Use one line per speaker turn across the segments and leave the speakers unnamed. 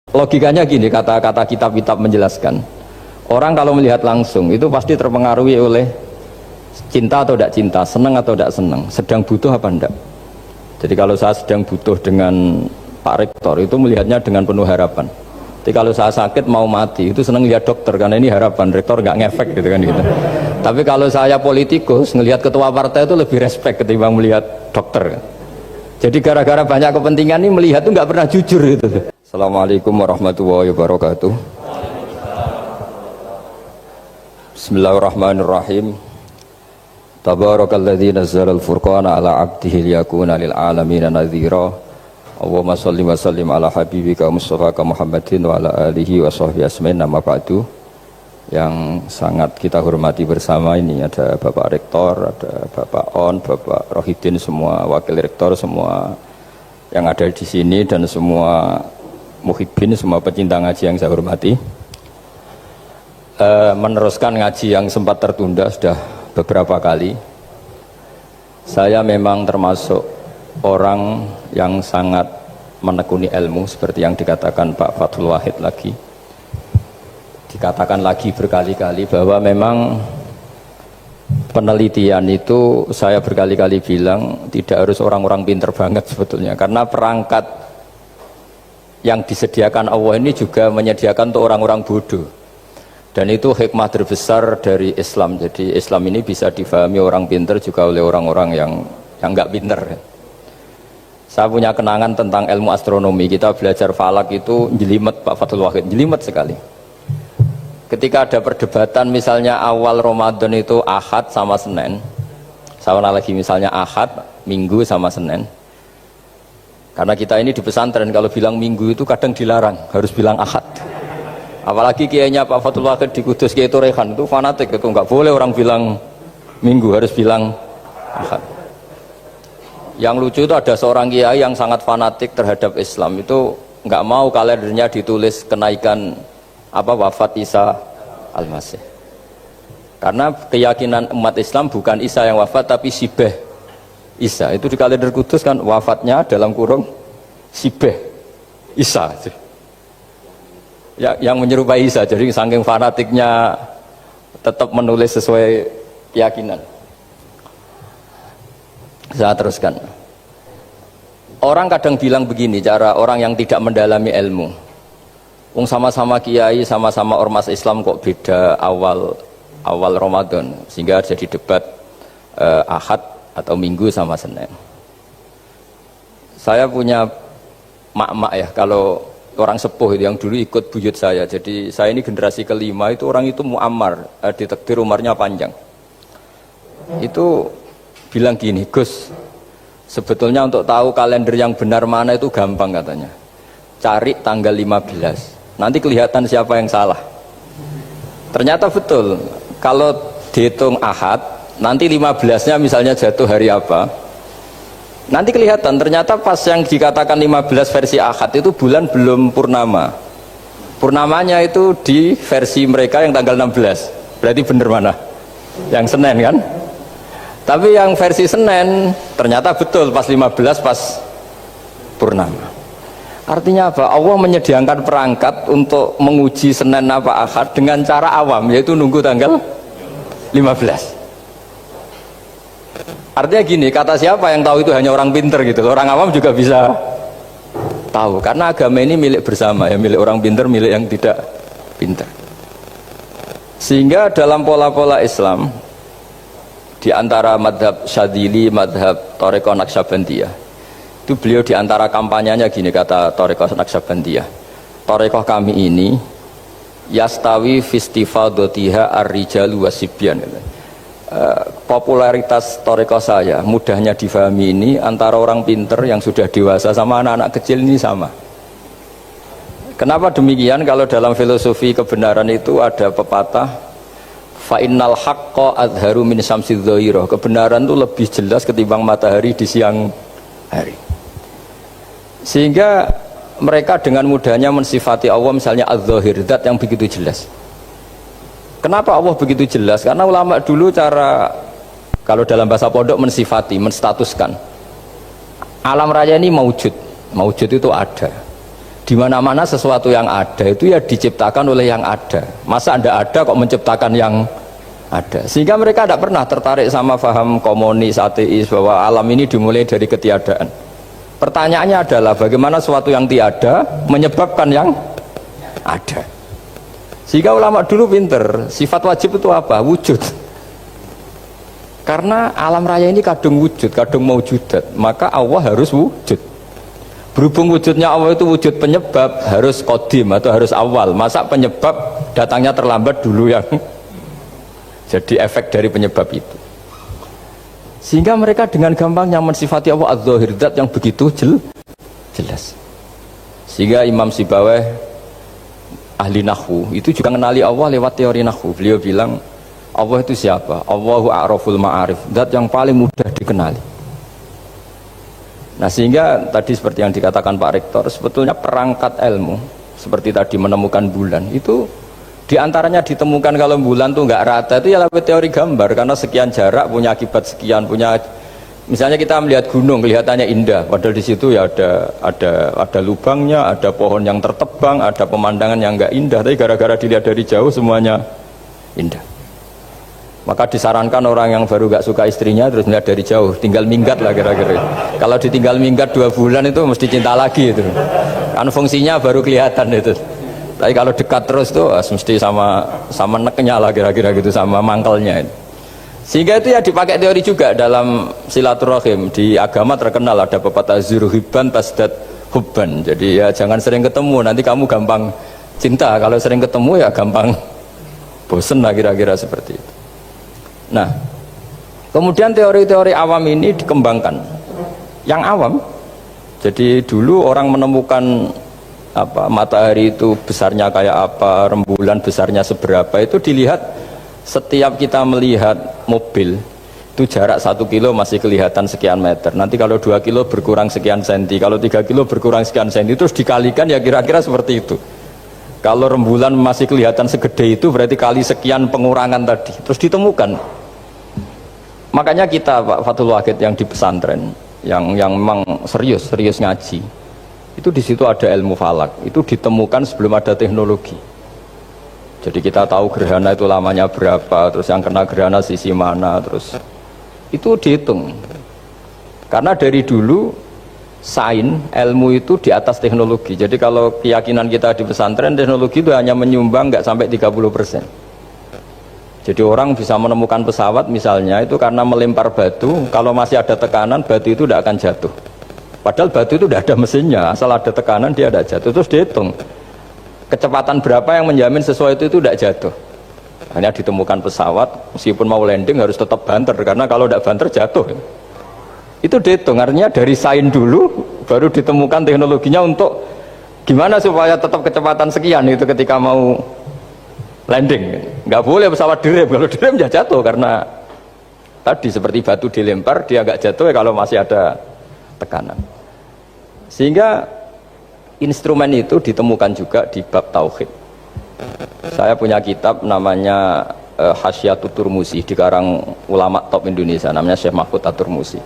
Logikanya gini, kata-kata kitab-kitab menjelaskan, orang kalau melihat langsung itu pasti terpengaruhi oleh cinta atau tidak cinta, senang atau tidak senang, sedang butuh apa enggak. Jadi kalau saya sedang butuh dengan Pak Rektor itu melihatnya dengan penuh harapan. Jadi kalau saya sakit mau mati itu senang lihat dokter karena ini harapan, Rektor nggak ngefek gitu kan gitu. Tapi kalau saya politikus ngelihat ketua partai itu lebih respect ketimbang melihat dokter. Jadi gara-gara banyak kepentingan ini melihat itu nggak pernah jujur gitu. Assalamualaikum warahmatullahi wabarakatuh. Bismillahirrahmanirrahim. Tabarakalladzi nazzala al-furqana ala 'abdihi liyakuna lil 'alamin nadhira. Allahumma shalli wa sallim ala habibika Mustafa Muhammadin wa ala alihi wa sahbihi asmain. Nama ba'du. Yang sangat kita hormati bersama ini ada Bapak Rektor, ada Bapak On, Bapak Rohidin, semua wakil rektor, semua yang ada di sini dan semua muhibbin, semua pecinta ngaji yang saya hormati. Meneruskan ngaji yang sempat tertunda sudah beberapa kali. Saya memang termasuk orang yang sangat menekuni ilmu seperti yang dikatakan Pak Fathul Wahid lagi. Dikatakan lagi berkali-kali bahwa memang penelitian itu saya berkali-kali bilang tidak harus orang-orang pinter banget sebetulnya, karena perangkat yang disediakan Allah ini juga menyediakan untuk orang-orang bodoh, dan itu hikmah terbesar dari Islam. Jadi Islam ini bisa difahami orang pinter juga oleh orang-orang yang nggak pinter. Saya punya kenangan tentang ilmu astronomi. Kita belajar falak itu jelimet, Pak Fathul Wahid, jelimet sekali. Ketika ada perdebatan misalnya awal Ramadan itu Ahad sama Senin, saya lagi misalnya Ahad, Minggu sama Senin. Karena kita ini di pesantren kalau bilang Minggu itu kadang dilarang, harus bilang Ahad. Apalagi kiainya Pak Fathul Wahid di Kudus, Kiai Torehan itu fanatik, itu nggak boleh orang bilang Minggu, harus bilang Ahad. Yang lucu itu ada seorang kiai yang sangat fanatik terhadap Islam, itu nggak mau kalendernya ditulis kenaikan wafat Isa Al-Masih, karena keyakinan umat Islam bukan Isa yang wafat tapi Sibeh Isa. Itu di kalender Kudus kan wafatnya dalam kurung Sibeh Isa ya, yang menyerupai Isa. Jadi saking fanatiknya tetap menulis sesuai keyakinan. Saya teruskan. Orang kadang bilang begini, cara orang yang tidak mendalami ilmu, sama-sama kiai, sama-sama ormas Islam kok beda awal Ramadan, sehingga jadi debat Ahad atau Minggu sama Senin. Saya punya mak-mak ya, kalau orang sepuh itu yang dulu ikut buyut saya, jadi saya ini generasi kelima, itu orang itu muammar, ditakdir umurnya panjang. Itu bilang gini, Gus, sebetulnya untuk tahu kalender yang benar mana itu gampang katanya, cari tanggal 15, nanti kelihatan siapa yang salah. Ternyata betul, kalau dihitung Ahad, nanti 15-nya misalnya jatuh hari apa, nanti kelihatan. Ternyata pas yang dikatakan 15 versi Ahad itu bulan belum purnama, purnamanya itu di versi mereka yang tanggal 16. Berarti bener mana? Yang Senin kan? Tapi yang versi Senin ternyata betul pas 15 pas purnama. Artinya apa? Allah menyediakan perangkat untuk menguji Senin apa Ahad dengan cara awam, yaitu nunggu tanggal 15. Artinya gini, kata siapa yang tahu itu hanya orang pinter gitu. Orang awam juga bisa tahu, karena agama ini milik bersama ya, milik orang pinter, milik yang tidak pinter. Sehingga dalam pola-pola Islam, di antara madhab Syadzili, madhab Thariqah Naqsyabandiyah, itu beliau di antara kampanyenya gini, kata Thariqah Naqsyabandiyah, Thariqah kami ini yastawi fistifadatiha ar-rijalu wasibyan. Popularitas Thariqah saya, mudahnya difahami ini, antara orang pinter yang sudah dewasa sama anak-anak kecil ini sama. Kenapa demikian? Kalau dalam filosofi kebenaran itu ada pepatah, fa innal haqqa adharu min syamsidz dhahirah. Kebenaran itu lebih jelas ketimbang matahari di siang hari. Sehingga mereka dengan mudahnya mensifati Allah misalnya adz-dzahir, zat yang begitu jelas. Kenapa Allah begitu jelas? Karena ulama dulu cara, kalau dalam bahasa pondok, mensifati, menstatuskan alam raya ini maujud. Maujud itu ada. Di mana-mana sesuatu yang ada itu ya diciptakan oleh yang ada. Masa Anda ada kok menciptakan yang ada? Sehingga mereka tidak pernah tertarik sama paham komunis, ateis bahwa alam ini dimulai dari ketiadaan. Pertanyaannya adalah bagaimana sesuatu yang tiada menyebabkan yang ada. Sehingga ulama dulu pinter, sifat wajib itu apa? Wujud. Karena alam raya ini kadung wujud, kadung maujudat, maka Allah harus wujud. Berhubung wujudnya Allah itu wujud penyebab, harus kodim atau harus awal. Masa penyebab datangnya terlambat dulu yang jadi efek dari penyebab itu. Sehingga mereka dengan gampangnya mensifati Allah az-zahir, zat yang begitu jelas. Sehingga Imam Sibaweh ahli nahwu itu juga mengenali Allah lewat teori nahwu. Beliau bilang Allah itu siapa? Allahu a'raful ma'arif, zat yang paling mudah dikenali. Nah sehingga tadi seperti yang dikatakan Pak Rektor, sebetulnya perangkat ilmu seperti tadi menemukan bulan itu diantaranya ditemukan kalau bulan tuh nggak rata itu ya lewat teori gambar, karena sekian jarak punya akibat sekian, punya misalnya kita melihat gunung kelihatannya indah padahal di situ ya ada lubangnya, ada pohon yang tertebang, ada pemandangan yang nggak indah, tapi gara-gara dilihat dari jauh semuanya indah. Maka disarankan orang yang baru gak suka istrinya terus melihat dari jauh, tinggal minggat lah kira-kira. Kalau ditinggal minggat 2 bulan itu mesti cinta lagi itu. Kan fungsinya baru kelihatan itu. Tapi kalau dekat terus tuh mesti sama neknya lah kira-kira gitu, sama mangkelnya itu. Sehingga itu ya dipakai teori juga dalam silaturahim. Di agama terkenal ada pepatah zuruhiban tasdad hubban. Jadi ya jangan sering ketemu, nanti kamu gampang cinta. Kalau sering ketemu ya gampang bosen lah kira-kira seperti itu. Nah, kemudian teori-teori awam ini dikembangkan. Yang awam, jadi dulu orang menemukan matahari itu besarnya kayak apa, rembulan besarnya seberapa, itu dilihat setiap kita melihat mobil itu jarak 1 kilo masih kelihatan sekian meter. Nanti kalau 2 kilo berkurang sekian senti, kalau 3 kilo berkurang sekian senti, terus dikalikan ya kira-kira seperti itu. Kalau rembulan masih kelihatan segede itu berarti kali sekian pengurangan tadi, terus ditemukan. Makanya kita Pak Fathul Wahid yang di pesantren yang memang serius ngaji itu di situ ada ilmu falak, itu ditemukan sebelum ada teknologi. Jadi kita tahu gerhana itu lamanya berapa, terus yang kena gerhana sisi mana, terus itu dihitung. Karena dari dulu sains ilmu itu di atas teknologi. Jadi kalau keyakinan kita di pesantren, teknologi itu hanya menyumbang nggak sampai 30%. Jadi orang bisa menemukan pesawat misalnya itu karena melempar batu, kalau masih ada tekanan batu itu tidak akan jatuh. Padahal batu itu tidak ada mesinnya, asal ada tekanan dia tidak jatuh. Terus dihitung kecepatan berapa yang menjamin sesuai itu tidak jatuh. Hanya ditemukan pesawat meskipun mau landing harus tetap banter, karena kalau tidak banter jatuh. Itu dihitung, artinya dari sains dulu baru ditemukan teknologinya untuk gimana supaya tetap kecepatan sekian itu ketika mau landing. Nggak boleh pesawat direm, kalau direm ya jatuh, karena tadi seperti batu dilempar dia nggak jatuh ya kalau masih ada tekanan. Sehingga instrumen itu ditemukan juga di bab tauhid. Saya punya kitab namanya Hasyiatut Turmusi, dikarang ulama top Indonesia namanya Syekh Mahfud At-Turmusi.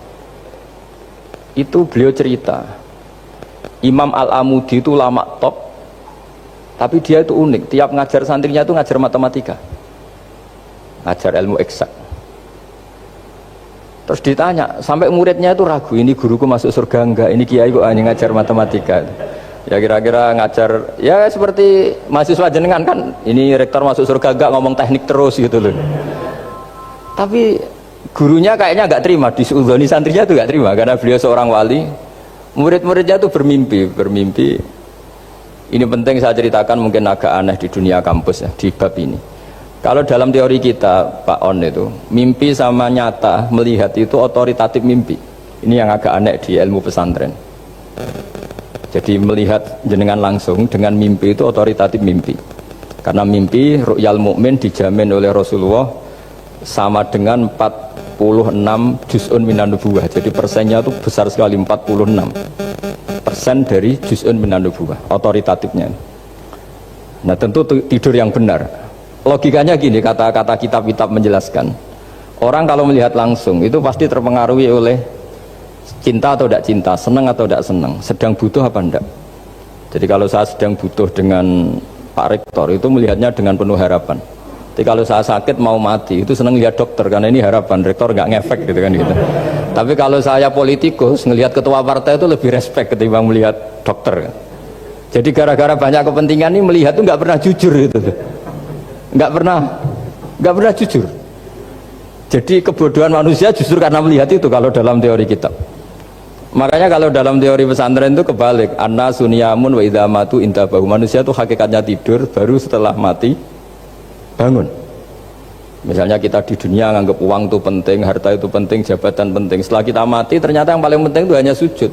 Itu beliau cerita Imam Al-Amudi itu ulama top, tapi dia itu unik, tiap ngajar santrinya itu ngajar matematika, ngajar ilmu eksak. Terus ditanya, sampai muridnya itu ragu, ini guruku masuk surga enggak, ini kiai kok hanya ngajar matematika. Ya kira-kira ngajar, ya seperti mahasiswa jenengan kan, ini rektor masuk surga enggak, ngomong teknik terus gitu loh. Tapi gurunya kayaknya enggak terima, disuudoni santrinya itu enggak terima, karena beliau seorang wali. Murid-muridnya itu bermimpi. Ini penting saya ceritakan, mungkin agak aneh di dunia kampus ya, di bab ini. Kalau dalam teori kita, Pak On itu, mimpi sama nyata, melihat itu otoritatif mimpi. Ini yang agak aneh di ilmu pesantren. Jadi melihat jenengan langsung dengan mimpi itu otoritatif mimpi. Karena mimpi, ru'yal mukmin dijamin oleh Rasulullah sama dengan 46 juz'un minan nubuwah. Jadi persennya itu besar sekali, 46% dari juz'un minan nubuwah, otoritatifnya. Nah tentu tidur yang benar. Logikanya gini, kata-kata kitab-kitab menjelaskan, orang kalau melihat langsung itu pasti terpengaruhi oleh cinta atau tidak cinta, senang atau tidak senang, sedang butuh apa enggak. Jadi kalau saya sedang butuh dengan Pak Rektor itu melihatnya dengan penuh harapan. Jadi kalau saya sakit mau mati itu senang lihat dokter karena ini harapan, rektor nggak ngefek gitu kan gitu. Tapi kalau saya politikus ngelihat ketua partai itu lebih respect ketimbang melihat dokter. Jadi gara-gara banyak kepentingan ini melihat itu nggak pernah jujur itu, nggak pernah jujur. Jadi kebodohan manusia justru karena melihat itu kalau dalam teori kita. Makanya kalau dalam teori pesantren itu kebalik, anna sunyamun wa idza matu intabahu. Manusia itu hakikatnya tidur, baru setelah mati bangun. Misalnya kita di dunia nganggap uang itu penting, harta itu penting, jabatan penting. Setelah kita mati ternyata yang paling penting itu hanya sujud.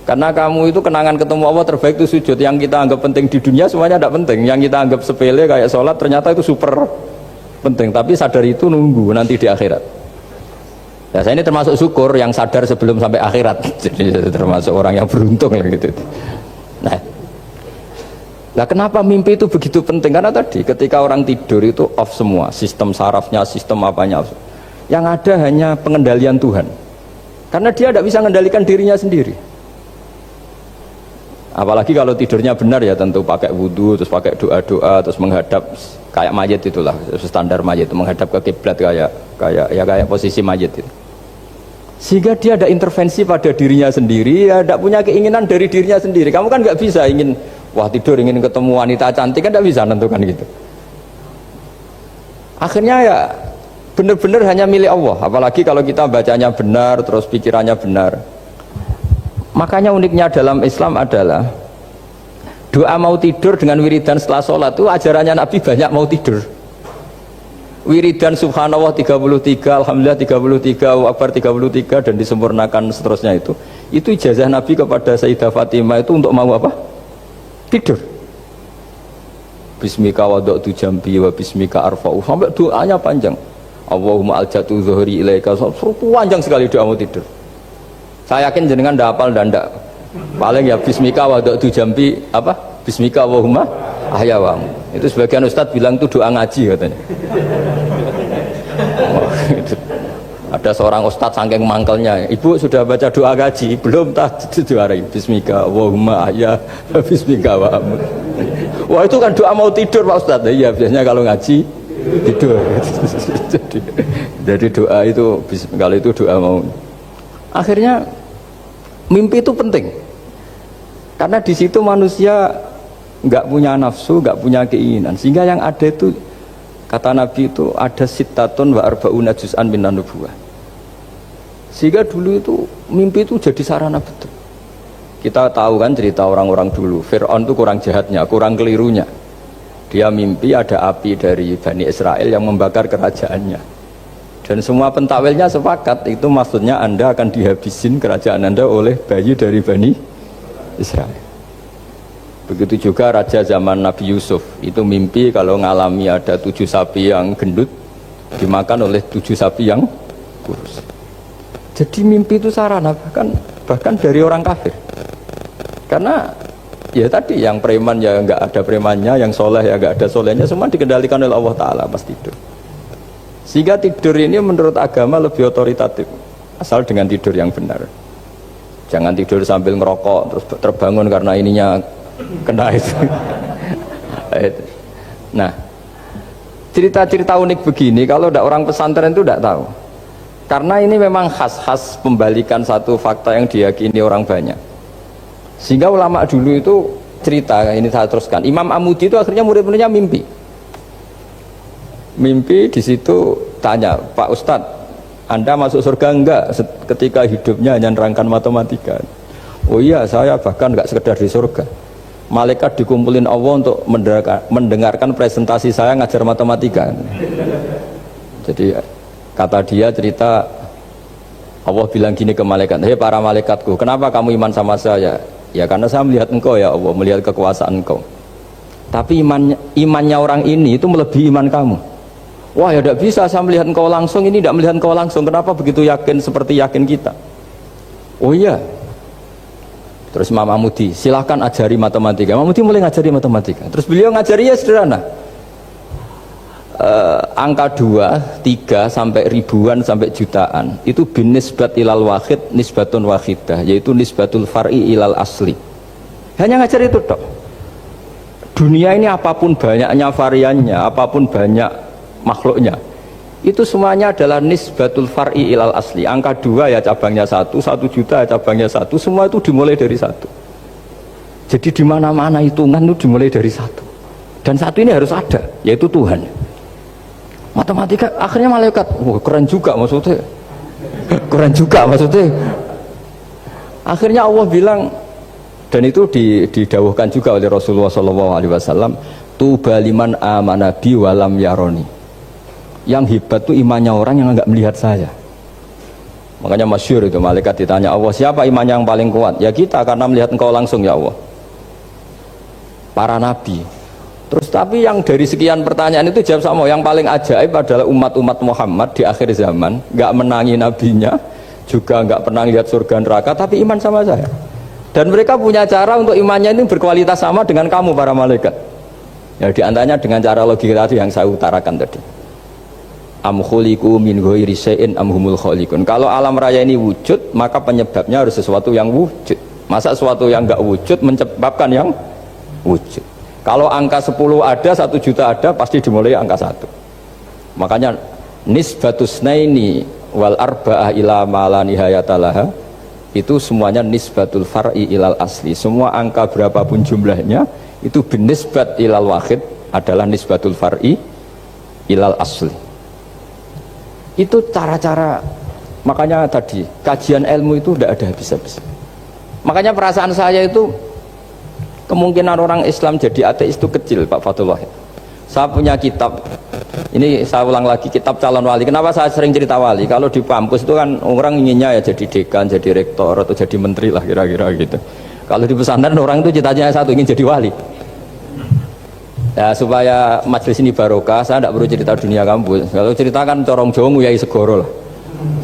Karena kamu itu kenangan ketemu Allah terbaik itu sujud. Yang kita anggap penting di dunia semuanya tidak penting. Yang kita anggap sepele kayak sholat ternyata itu super penting. Tapi sadar itu nunggu nanti di akhirat. Ya saya ini termasuk syukur yang sadar sebelum sampai akhirat. Jadi termasuk orang yang beruntung gitu. Nah kenapa mimpi itu begitu penting? Karena tadi ketika orang tidur itu off semua, sistem sarafnya, sistem apanya. Yang ada hanya pengendalian Tuhan. Karena dia tidak bisa mengendalikan dirinya sendiri. Apalagi kalau tidurnya benar ya tentu pakai wudhu, terus pakai doa-doa, terus menghadap kayak mayit itulah, standar mayit itu menghadap ke kiblat kayak posisi mayit itu. Sehingga dia ada intervensi pada dirinya sendiri, ya tidak punya keinginan dari dirinya sendiri. Kamu kan nggak bisa ingin wah tidur ingin ketemu wanita cantik kan tidak bisa menentukan gitu. Akhirnya ya benar-benar hanya milik Allah. Apalagi kalau kita bacanya benar, terus pikirannya benar. Makanya uniknya dalam Islam adalah doa mau tidur dengan wiridan setelah sholat itu ajarannya Nabi banyak mau tidur. Wiridan subhanallah 33, alhamdulillah 33, Allahu akbar 33 dan disempurnakan seterusnya itu ijazah Nabi kepada Sayyidah Fatimah itu untuk mau apa? Tidur. Bismika wada'tu jambi wa bismika arfa'u, sampai doanya panjang. Allahumma aljatu zuhri ilaika, panjang sekali doa mau tidur. Saya yakin jenengan ndak hafal dan ndak. Paling ya bismika wada'tu jambi apa? Bismika Allahumma ahyawamu. Itu sebagian ustadz bilang itu doa ngaji katanya. Gitu. Ada seorang ustadz saking mangkelnya, ibu sudah baca doa ngaji belum? Tak juarai bismika Allahumma ahya bismika wa'amu. Wah itu kan doa mau tidur Pak Ustadz. Iya biasanya kalau ngaji tidur. jadi doa itu kalau itu doa mau. Akhirnya mimpi itu penting karena di situ manusia nggak punya nafsu, nggak punya keinginan, sehingga yang ada itu kata Nabi itu ada sittatun wa arba'una juz'an minan nubuwah. Sehingga dulu itu mimpi itu jadi sarana betul. Kita tahu kan cerita orang-orang dulu, Fir'aun itu kurang jahatnya, kurang kelirunya. Dia mimpi ada api dari Bani Israel yang membakar kerajaannya. Dan semua pentakwilnya sepakat itu maksudnya Anda akan dihabisin kerajaan Anda oleh bayi dari Bani Israel. Begitu juga raja zaman Nabi Yusuf itu mimpi kalau ngalami ada 7 sapi yang gendut dimakan oleh 7 sapi yang kurus. Jadi mimpi itu sarana bahkan dari orang kafir. Karena ya tadi yang preman ya nggak ada premannya, yang soleh ya nggak ada solehnya, semua dikendalikan oleh Allah Ta'ala pas tidur. Sehingga tidur ini menurut agama lebih otoritatif asal dengan tidur yang benar. Jangan tidur sambil ngerokok terus terbangun karena ininya kena itu. Nah cerita-cerita unik begini kalau tidak orang pesantren itu tidak tahu, karena ini memang khas pembalikan satu fakta yang diyakini orang banyak. Sehingga ulama dulu itu cerita, ini saya teruskan, Imam Amudi itu akhirnya murid-muridnya mimpi di situ tanya, Pak Ustadz Anda masuk surga enggak ketika hidupnya hanya nerangkan matematika? Oh iya saya bahkan enggak sekedar di surga, malaikat dikumpulin Allah untuk mendengarkan presentasi saya ngajar matematika. Jadi kata dia cerita, Allah bilang gini ke malaikat, hei para malaikatku, kenapa kamu iman sama saya? Ya karena saya melihat engkau ya Allah, melihat kekuasaan engkau. Tapi imannya orang ini itu melebihi iman kamu. Wah ya tidak bisa saya melihat engkau langsung, ini tidak melihat engkau langsung, kenapa begitu yakin seperti yakin kita? Oh iya. Terus Imam Amudi, silahkan ajari matematika. Imam Amudi mulai ngajari matematika. Terus beliau ngajari ya sederhana. Angka 2, 3 sampai ribuan sampai jutaan itu bin nisbat ilal wahid nisbatun wahidah, yaitu nisbatul far'i ilal asli. Hanya ngajar itu tok. Dunia ini apapun banyaknya variannya, apapun banyak makhluknya, itu semuanya adalah nisbatul far'i ilal asli. Angka 2 ya cabangnya 1, 1 juta ya cabangnya 1, semua itu dimulai dari 1. Jadi di mana-mana hitungan itu dimulai dari 1. Dan 1 ini harus ada, yaitu Tuhan. Matematika akhirnya malaikat, wah keren juga maksudnya. Keren juga maksudnya. Akhirnya Allah bilang, dan itu didawuhkan juga oleh Rasulullah SAW, tuba liman amana bi walam yaroni. Yang hebat itu imannya orang yang enggak melihat saya. Makanya masyhur itu, malaikat ditanya Allah, siapa imannya yang paling kuat? Ya kita, karena melihat engkau langsung ya Allah. Para nabi. Terus tapi yang dari sekian pertanyaan itu jawab sama, yang paling ajaib adalah umat-umat Muhammad di akhir zaman, enggak menangi nabinya, juga enggak pernah lihat surga neraka, tapi iman sama saya. Dan mereka punya cara untuk imannya ini berkualitas sama dengan kamu para malaikat. Ya diantaranya dengan cara logika tadi yang saya utarakan tadi. Am khuliqu min ghairi syai'in am humul khaliqun. Kalau alam raya ini wujud, maka penyebabnya harus sesuatu yang wujud. Masa sesuatu yang enggak wujud menyebabkan yang wujud? Kalau angka 10 ada, 1 juta ada, pasti dimulai angka 1. Makanya nisbatus naini wal arba'ah ila ma la nihayatalaha, itu semuanya nisbatul far'i ilal asli. Semua angka berapapun jumlahnya itu binisbat ilal wahid adalah nisbatul far'i ilal asli. Itu cara-cara. Makanya tadi kajian ilmu itu tidak ada habis-habis. Makanya perasaan saya itu kemungkinan orang Islam jadi ateis itu kecil, Pak Fatullah. Saya punya kitab, ini saya ulang lagi, kitab calon wali. Kenapa saya sering cerita wali? Kalau di kampus itu kan orang inginnya ya jadi dekan, jadi rektor, atau jadi menteri lah kira-kira gitu. Kalau di pesantren orang itu cita-citanya satu, ingin jadi wali. Ya supaya majelis ini barokah, saya tidak perlu cerita dunia kampus. Kalau ceritakan corong Jawa nguyai segoro lah.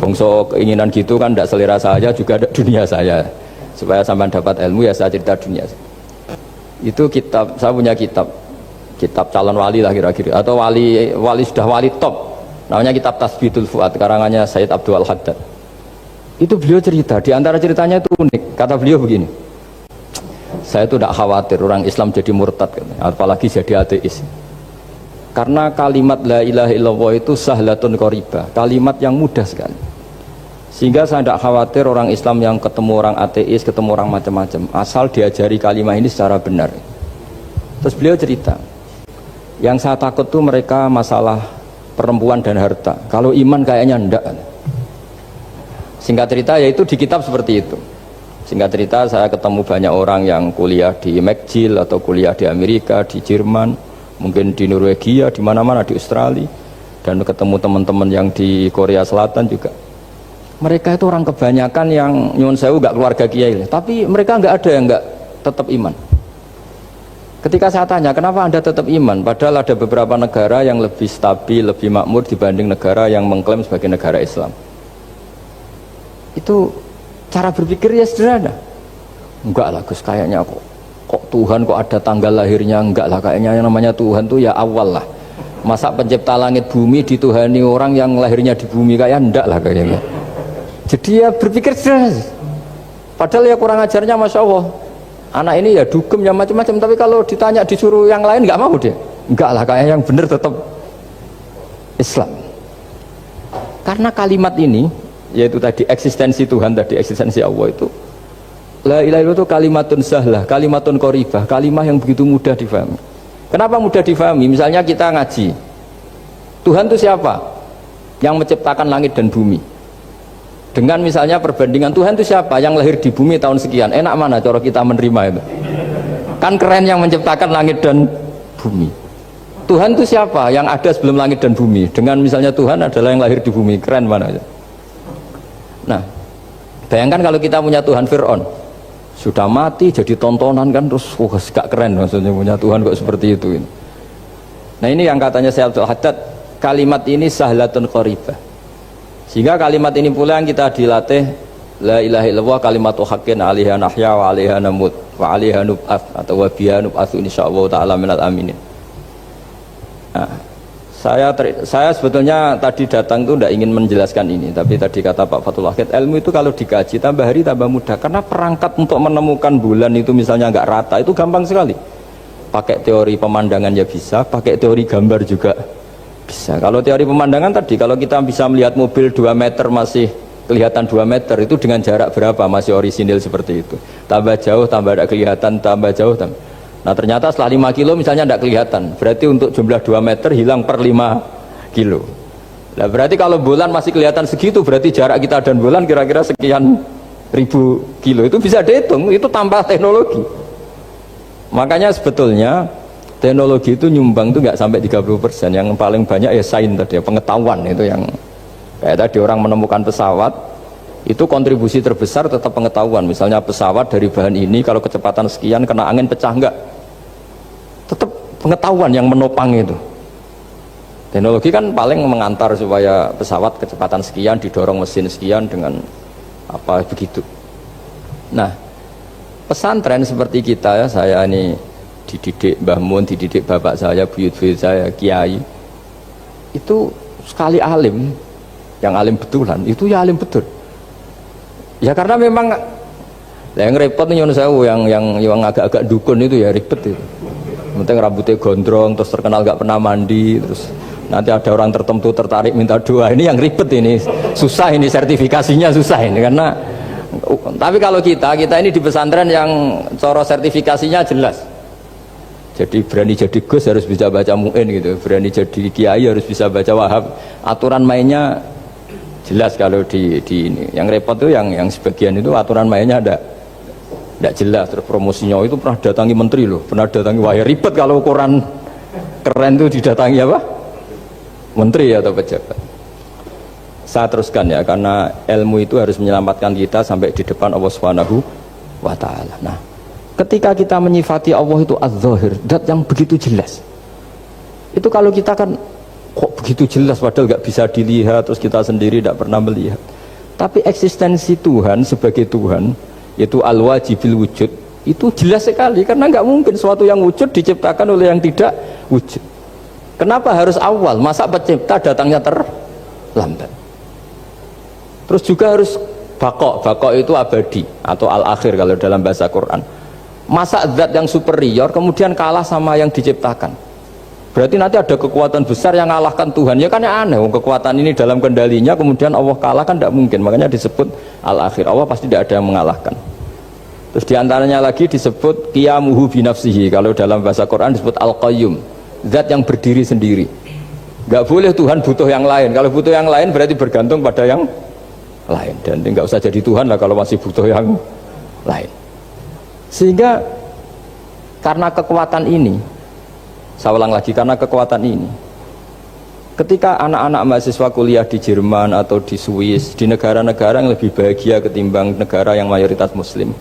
Bongso keinginan gitu kan tidak selera saya, juga ada dunia saya. Supaya sampai dapat ilmu ya saya cerita dunia. Itu kitab, saya punya kitab calon wali lah kira-kira, atau wali sudah wali top, namanya kitab Tasbitul Fuad, karangannya Sayyid Abdul Haddad. Itu beliau cerita, di antara ceritanya itu unik. Kata beliau begini, saya itu tidak khawatir orang Islam jadi murtad, apalagi jadi ateis, karena kalimat la ilaha illallah itu sahlatun qaribah, kalimat yang mudah sekali, sehingga saya tidak khawatir orang Islam yang ketemu orang ateis, ketemu orang macam-macam, asal diajari kalimat ini secara benar. Terus beliau cerita, yang saya takut tuh mereka masalah perempuan dan harta. Kalau iman kayaknya enggak. Singkat cerita yaitu di kitab seperti itu. Singkat cerita saya ketemu banyak orang yang kuliah di McGill atau kuliah di Amerika, di Jerman, mungkin di Norwegia, di mana-mana, di Australia, dan ketemu teman-teman yang di Korea Selatan juga. Mereka itu orang kebanyakan yang nyuwun sewu enggak keluarga kiai, tapi mereka enggak ada yang enggak tetap iman. Ketika saya tanya, kenapa Anda tetap iman? Padahal ada beberapa negara yang lebih stabil, lebih makmur dibanding negara yang mengklaim sebagai negara Islam. Itu cara berpikir ya sederhana. Enggak lah Gus, kayaknya kok Tuhan kok ada tanggal lahirnya? Enggak lah, kayaknya yang namanya Tuhan tuh ya awal lah. Masa pencipta langit bumi dituhani orang yang lahirnya di bumi? Kayak enggak lah kayaknya. Jadi ya berpikir sederhana. Padahal ya kurang ajarnya Masya Allah. Anak ini ya dugem ya macam-macam, tapi kalau ditanya disuruh yang lain nggak mau dia. Enggak lah, kayak yang benar tetap Islam. Karena kalimat ini, yaitu tadi eksistensi Tuhan, tadi eksistensi Allah itu, la ilaha illallah itu kalimatun sahlah, kalimatun qoribah, kalimah yang begitu mudah difahami. Kenapa mudah difahami? Misalnya kita ngaji, Tuhan itu siapa? Yang menciptakan langit dan bumi. Dengan misalnya perbandingan Tuhan itu siapa? Yang lahir di bumi tahun sekian. Enak mana cara kita menerima itu? Kan keren yang menciptakan langit dan bumi. Tuhan itu siapa? Yang ada sebelum langit dan bumi. Dengan misalnya Tuhan adalah yang lahir di bumi. Keren mana aja. Nah, bayangkan kalau kita punya Tuhan Fir'aun, sudah mati jadi tontonan kan, terus gak keren maksudnya punya Tuhan kok seperti itu. Nah ini yang katanya Syekh Abdul Haddad, kalimat ini sahlatun qaribah. Sehingga kalimat ini pula yang kita dilatih, la ilaha illallah kalimatu haqqin 'alaiha nahya wa 'alaiha namut wa 'alaiha nub'ats atau wa biha nub'atsu insyaallah taala minal aminin. Nah, Saya sebetulnya tadi datang itu tidak ingin menjelaskan ini, tapi tadi kata Pak Fathul Wahid, ilmu itu kalau dikaji tambah hari tambah mudah, karena perangkat untuk menemukan bulan itu misalnya nggak rata itu gampang sekali. Pakai teori pemandangan ya bisa, pakai teori gambar juga bisa. Kalau teori pemandangan tadi, kalau kita bisa melihat mobil 2 meter masih kelihatan 2 meter, itu dengan jarak berapa masih orisinil seperti itu. Tambah jauh tambah tidak kelihatan, tambah jauh tambah. Nah ternyata setelah 5 kilo misalnya tidak kelihatan, berarti untuk jumlah 2 meter hilang per 5 kilo. Nah berarti kalau bulan masih kelihatan segitu, berarti jarak kita dan bulan kira-kira sekian ribu kilo. Itu bisa dihitung, itu tanpa teknologi. Makanya sebetulnya teknologi itu nyumbang itu nggak sampai 30%. Yang paling banyak ya sains tadi, pengetahuan itu yang kayak tadi orang menemukan pesawat, itu kontribusi terbesar tetap pengetahuan. Misalnya pesawat dari bahan ini kalau kecepatan sekian kena angin pecah enggak, tetap pengetahuan yang menopang itu. Teknologi kan paling mengantar supaya pesawat kecepatan sekian didorong mesin sekian dengan apa begitu. Nah pesantren seperti kita ya, saya ini dididik Mbah Mun, dididik bapak saya, buyut-buyut saya, kiai, itu sekali alim, yang alim betulan, itu ya alim betul. Ya karena memang yang repot nih yang agak-agak dukun itu ya ribet itu. Penting rambutnya gondrong, terus terkenal gak pernah mandi, terus nanti ada orang tertentu tertarik minta doa, ini yang ribet ini, susah ini sertifikasinya susah ini karena. Tapi kalau kita ini di pesantren yang coro sertifikasinya jelas. Jadi berani jadi Gus harus bisa baca Mu'in gitu, berani jadi Kiai harus bisa baca Wahab. Aturan mainnya jelas kalau di ini. Yang repot tuh yang sebagian itu aturan mainnya tidak jelas. Terus promosinya itu pernah datangi menteri loh, pernah datangi, wah ya ribet kalau ukuran keren tuh didatangi apa? Menteri atau pejabat. Saya teruskan ya, karena ilmu itu harus menyelamatkan kita sampai di depan Allah Subhanahu wa Ta'ala. Nah, ketika kita menyifati Allah itu az-zahir, zat yang begitu jelas, itu kalau kita kan kok begitu jelas padahal nggak bisa dilihat, terus kita sendiri tidak pernah melihat. Tapi eksistensi Tuhan sebagai Tuhan, yaitu al-wajibil wujud, itu jelas sekali, karena nggak mungkin suatu yang wujud diciptakan oleh yang tidak wujud. Kenapa harus awal? Masa pencipta datangnya terlambat? Terus juga harus bakok itu abadi atau al-akhir kalau dalam bahasa Quran. Masa zat yang superior kemudian kalah sama yang diciptakan? Berarti nanti ada kekuatan besar yang mengalahkan Tuhan. Ya kan ya aneh, kekuatan ini dalam kendalinya kemudian Allah kalah kan tidak mungkin. Makanya disebut al-akhir, Allah pasti tidak ada yang mengalahkan. Terus diantaranya lagi disebut qiyamuhu binafsihi, kalau dalam bahasa Quran disebut al-qayyum, zat yang berdiri sendiri. Nggak boleh Tuhan butuh yang lain. Kalau butuh yang lain berarti bergantung pada yang lain, dan nggak usah jadi Tuhan lah kalau masih butuh yang lain. Sehingga karena kekuatan ini, saya ulang lagi, karena kekuatan ini, ketika anak-anak mahasiswa kuliah di Jerman atau di Swiss, di negara-negara yang lebih bahagia ketimbang negara yang mayoritas Muslim,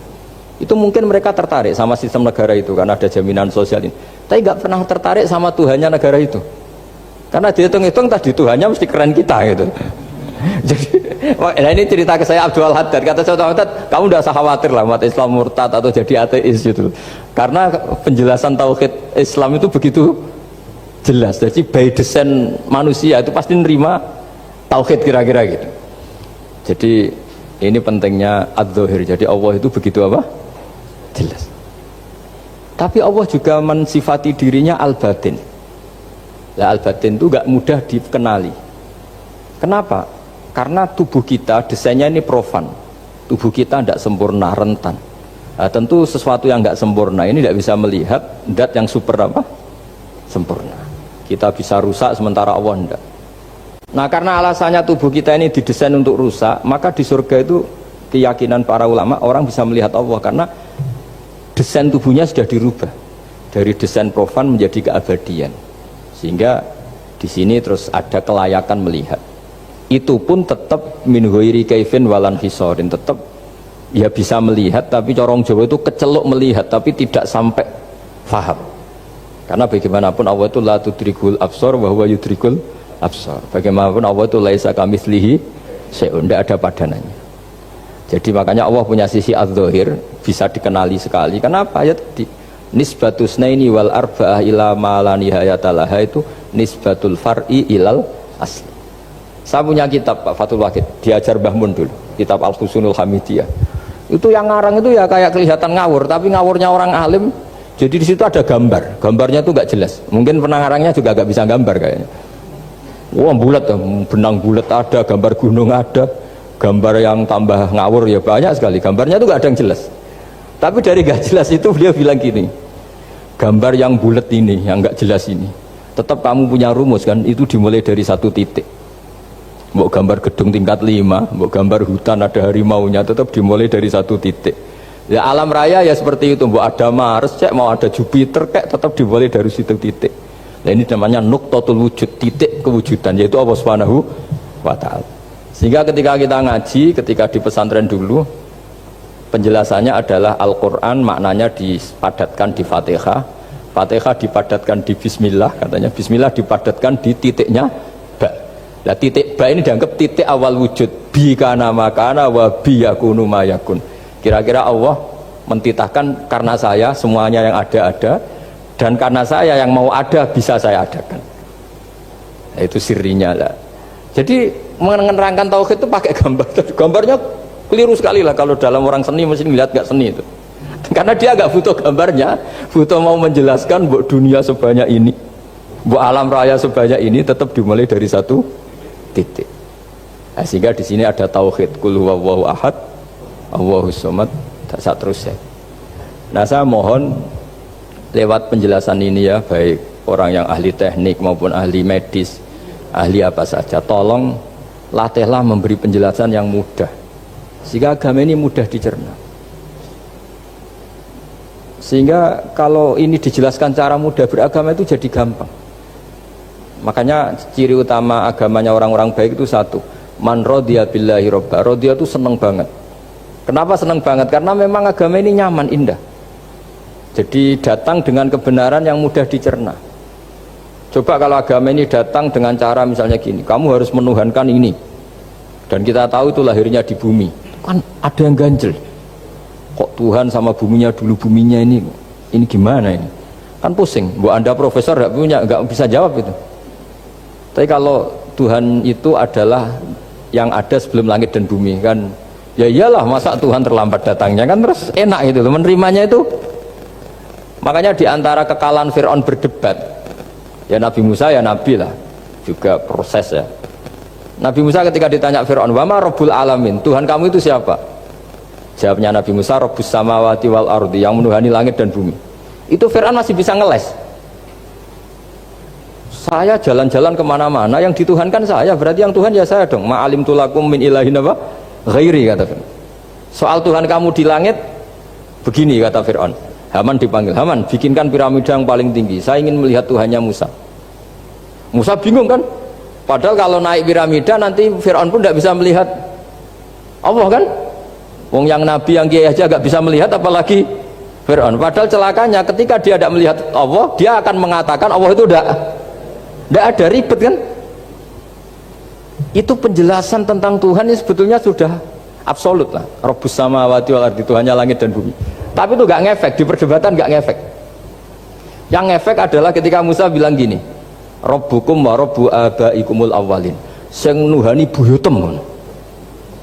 itu mungkin mereka tertarik sama sistem negara itu karena ada jaminan sosial ini, tapi nggak pernah tertarik sama Tuhannya negara itu, karena dihitung-hitung tadi Tuhannya mesti keren kita gitu. Jadi, nah ini cerita ke saya Abdul Haddad, kata saya Abdul Haddad, kamu udah usah khawatir lah umat Islam murtad atau jadi ateis gitu, karena penjelasan tauhid Islam itu begitu jelas. Jadi by design manusia itu pasti nerima tauhid kira-kira gitu. Jadi ini pentingnya adz-dzahir. Jadi Allah itu begitu apa? Jelas. Tapi Allah juga mensifati dirinya al-batin. Nah, al-batin itu gak mudah dikenali. Kenapa? Karena tubuh kita desainnya ini profan, tubuh kita tidak sempurna, rentan. Nah, tentu sesuatu yang tidak sempurna ini tidak bisa melihat zat yang super apa? Sempurna. Kita bisa rusak sementara Allah tidak. Nah karena alasannya tubuh kita ini didesain untuk rusak, maka di surga itu keyakinan para ulama orang bisa melihat Allah karena desain tubuhnya sudah dirubah dari desain profan menjadi keabadian, sehingga di sini terus ada kelayakan melihat. Itu pun tetap min ghairi kaifin walan hisorin, tetap ya bisa melihat, tapi corong Jawa itu keceluk melihat tapi tidak sampai faham, karena bagaimanapun Allah itu la tudrikul absar wa huwa yudrikul absar. Bagaimanapun Allah itu laisa kamitslihi syai'un, tidak ada padanannya. Jadi makanya Allah punya sisi adz-dzahir bisa dikenali sekali. Kenapa? Ya tadi nisbatus naini wal arba'ah ila ma la nihayata laha, itu nisbatul far'i ilal asli. Saya punya kitab Pak Fathul Wahid, diajar Mbah Mun dulu, kitab Al-Husnul Hamidiyah. Itu yang ngarang itu ya kayak kelihatan ngawur, tapi ngawurnya orang alim. Jadi di situ ada gambar, gambarnya itu nggak jelas. Mungkin pengarangnya juga nggak bisa gambar kayaknya. Wah bulat, benang bulat ada, gambar gunung ada, gambar yang tambah ngawur ya banyak sekali. Gambarnya itu nggak ada yang jelas. Tapi dari nggak jelas itu beliau bilang gini, gambar yang bulat ini, yang nggak jelas ini, tetap kamu punya rumus kan? Itu dimulai dari satu titik. Mau gambar gedung tingkat 5, mau gambar hutan ada harimaunya, tetap dimulai dari satu titik. Ya alam raya ya seperti itu, mau ada Mars, cek mau ada Jupiter, kayak tetap dimulai dari situ titik. Nah ini namanya nuqtatul wujud, titik kewujudan, yaitu Allah Subhanahu wa Ta'ala. Sehingga ketika kita ngaji, ketika di pesantren dulu, penjelasannya adalah Al-Quran maknanya dipadatkan di Fatihah, Fatihah dipadatkan di Bismillah, katanya Bismillah dipadatkan di titiknya ba. Nah titik ba ini dianggap titik awal wujud, bi kana makana wa bi yakunu mayakun. Kira-kira Allah mentitahkan karena saya semuanya yang ada, dan karena saya yang mau ada bisa saya adakan. Nah, itu sirinya lah. Jadi menerangkan tauhid itu pakai gambar. Gambarnya keliru sekali lah kalau dalam orang seni mesti lihat gak seni itu. Karena dia gak butuh gambarnya, butuh mau menjelaskan buat dunia sebanyak ini, buat alam raya sebanyak ini tetap dimulai dari satu titik. Nah, sehingga di sini ada tauhid, qul huwallahu ahad, Allahus samad, tak seterusnya. Nah saya mohon lewat penjelasan ini ya, baik orang yang ahli teknik maupun ahli medis, ahli apa saja, tolong latihlah memberi penjelasan yang mudah sehingga agama ini mudah dicerna. Sehingga kalau ini dijelaskan cara mudah beragama itu jadi gampang. Makanya ciri utama agamanya orang-orang baik itu satu, man radiya billahi robba. Radiya itu seneng banget. Kenapa seneng banget? Karena memang agama ini nyaman, indah. Jadi datang dengan kebenaran yang mudah dicerna. Coba kalau agama ini datang dengan cara misalnya gini, kamu harus menuhankan ini, dan kita tahu itu lahirnya di bumi, kan ada yang ganjel. Kok Tuhan sama buminya dulu, buminya ini gimana ini? Kan pusing. Bu Anda profesor nggak bisa jawab itu. Tapi kalau Tuhan itu adalah yang ada sebelum langit dan bumi, kan ya iyalah, masa Tuhan terlambat datangnya, kan terus enak itu menerimanya itu. Makanya diantara kekalahan Fir'aun berdebat, ya Nabi Musa ya Nabi lah, juga proses ya. Nabi Musa ketika ditanya Fir'aun, wama Rabbul Alamin, Tuhan kamu itu siapa? Jawabnya Nabi Musa, Rabbus samawati wal ardi, yang menuhani langit dan bumi. Itu Fir'aun masih bisa ngeles. Saya jalan-jalan kemana-mana, yang dituhankan saya, berarti yang Tuhan ya saya dong. Ma'alim tulakum min ilahin apa? Ghairi, kata Fir'aun. Soal Tuhan kamu di langit, begini kata Fir'aun. Haman dipanggil, Haman bikinkan piramida yang paling tinggi, saya ingin melihat Tuhannya Musa. Musa bingung kan, padahal kalau naik piramida nanti Fir'aun pun tidak bisa melihat Allah kan. Wong yang Nabi yang kiai aja gak bisa melihat, apalagi Fir'aun. Padahal celakanya ketika dia tidak melihat Allah, dia akan mengatakan Allah itu tidak ada, ribet kan. Itu penjelasan tentang Tuhan ini sebetulnya sudah absolut lah. Rabbus samawati wal ardi, Tuhannya langit dan bumi. Tapi itu gak ngefek, di perdebatan gak ngefek. Yang ngefek adalah ketika Musa bilang gini, Rabbukum wa rabbu abaikumul awwalin, sing nuhani buyutem.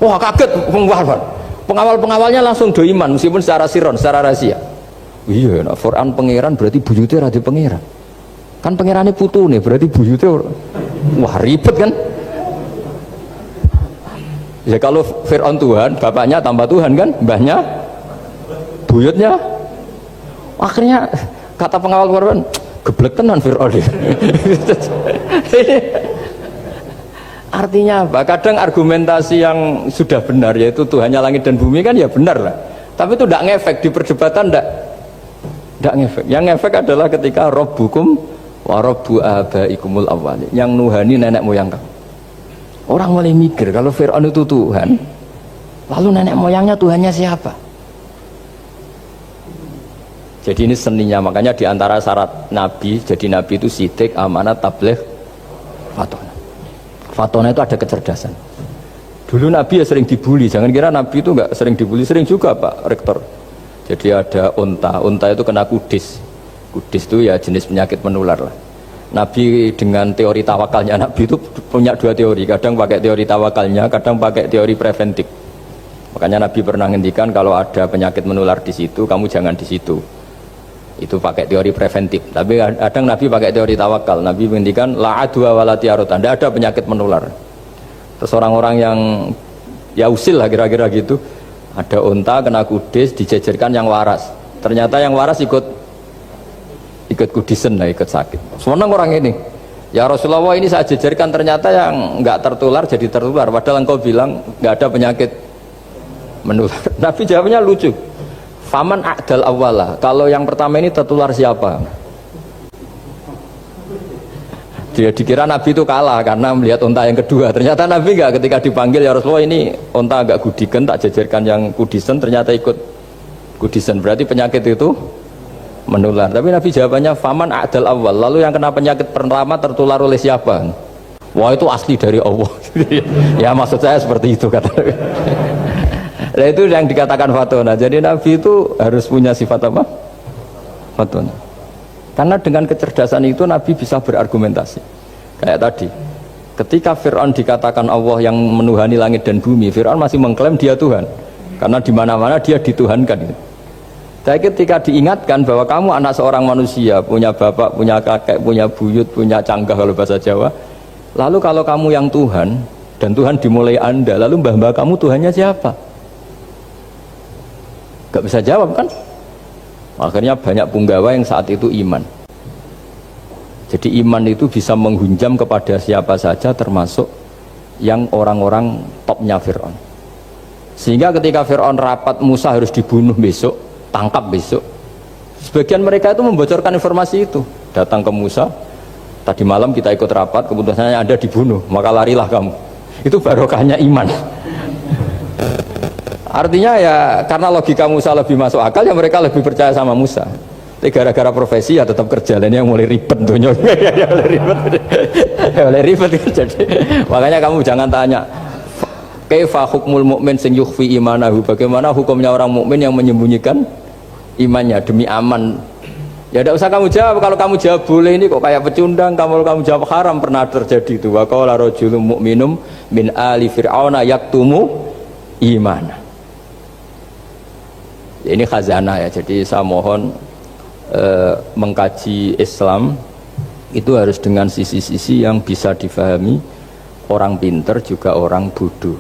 Wah kaget pengawal-pengawalnya langsung do iman meskipun secara siron, secara rahasia. Iya, nah, Quran pangeran berarti buyutnya rada pangeran. Kan pangerannya putu nih, berarti buyutnya wah ribet kan. Ya kalau Fir'aun Tuhan, bapaknya tambah Tuhan kan, mbahnya buyutnya. Akhirnya kata pengawal Quran, geblek tenan Fir'aun. Artinya apa? Kadang argumentasi yang sudah benar, yaitu Tuhannya langit dan bumi kan ya benar lah. Tapi itu tidak ngefek di perdebatan, tidak ngefek. Yang ngefek adalah ketika Rabbukum wa rabbu abaikumul awwalin, yang nuhani nenek moyang kamu. Orang mulai mikir kalau Fir'aun itu Tuhan, lalu nenek moyangnya Tuhannya siapa? Jadi ini seninya, makanya diantara syarat Nabi, jadi Nabi itu sidik, amanat, tabligh, fatona. Fatona itu ada kecerdasan. Dulu Nabi ya sering dibully, jangan kira Nabi itu nggak sering dibully, sering juga Pak Rektor. Jadi ada unta itu kena kudis. Kudis itu ya jenis penyakit menular lah. Nabi dengan teori tawakalnya, Nabi itu punya dua teori, kadang pakai teori tawakalnya, kadang pakai teori preventif. Makanya Nabi pernah ngendikan kalau ada penyakit menular di situ, kamu jangan di situ. Itu pakai teori preventif. Tapi kadang Nabi pakai teori tawakal. Nabi menghentikan la adwa wala tiarotan, tidak ada penyakit menular. Terus orang-orang yang ya usil lah kira-kira gitu, ada unta kena kudis dijejerkan yang waras. Ternyata yang waras ikut kudisen lah, ikut sakit. Senang orang ini. Ya Rasulullah, ini saya jejerkan, ternyata yang nggak tertular jadi tertular. Padahal engkau bilang nggak ada penyakit menular. Nabi jawabnya lucu. Faman a'dal awwalah, kalau yang pertama ini tertular siapa? Dia dikira Nabi itu kalah karena melihat unta yang kedua. Ternyata Nabi enggak, ketika dipanggil ya Rasulullah ini unta agak gudikan, tak jejerkan yang kudisen, ternyata ikut kudisen. Berarti penyakit itu menular. Tapi Nabi jawabannya faman a'dal awwal, lalu yang kena penyakit pertama tertular oleh siapa? Wah itu asli dari Allah. Ya maksud saya seperti itu kata. Nah itu yang dikatakan fatona. Jadi Nabi itu harus punya sifat apa? Fatona. Karena dengan kecerdasan itu Nabi bisa berargumentasi. Kayak tadi, ketika Fir'aun dikatakan Allah yang menuhani langit dan bumi, Fir'aun masih mengklaim dia Tuhan. Karena di mana-mana dia dituhankan. Tapi ketika diingatkan bahwa kamu anak seorang manusia, punya bapak, punya kakek, punya buyut, punya canggah kalau bahasa Jawa. Lalu kalau kamu yang Tuhan dan Tuhan dimulai Anda, lalu mbah-mbah kamu Tuhannya siapa? Gak bisa jawab kan? Akhirnya banyak punggawa yang saat itu iman. Jadi iman itu bisa menghunjam kepada siapa saja, termasuk yang orang-orang topnya Fir'aun. Sehingga ketika Fir'aun rapat Musa harus dibunuh besok, tangkap besok, sebagian mereka itu membocorkan informasi itu, datang ke Musa, tadi malam kita ikut rapat, keputusannya Anda dibunuh, maka larilah kamu. Itu barokahnya iman. Artinya ya karena logika Musa lebih masuk akal, ya mereka lebih percaya sama Musa. Tapi gara-gara profesi ya tetap kerja, dan yang mulai ribet tuh ya mulai ribet jadi makanya kamu jangan tanya kaifa hukmul mukmin sing yukhfi imanahu, bagaimana hukumnya orang mukmin yang menyembunyikan imannya demi aman. Ya tidak usah kamu jawab. Kalau kamu jawab boleh, ini kok kayak pecundang. Kalau kamu jawab haram, pernah terjadi itu. Wa qala rajulun mu'minum min ali fir'auna yaktumu imana. Ini khazanah ya. Jadi saya mohon mengkaji Islam itu harus dengan sisi-sisi yang bisa difahami orang pinter juga orang bodoh.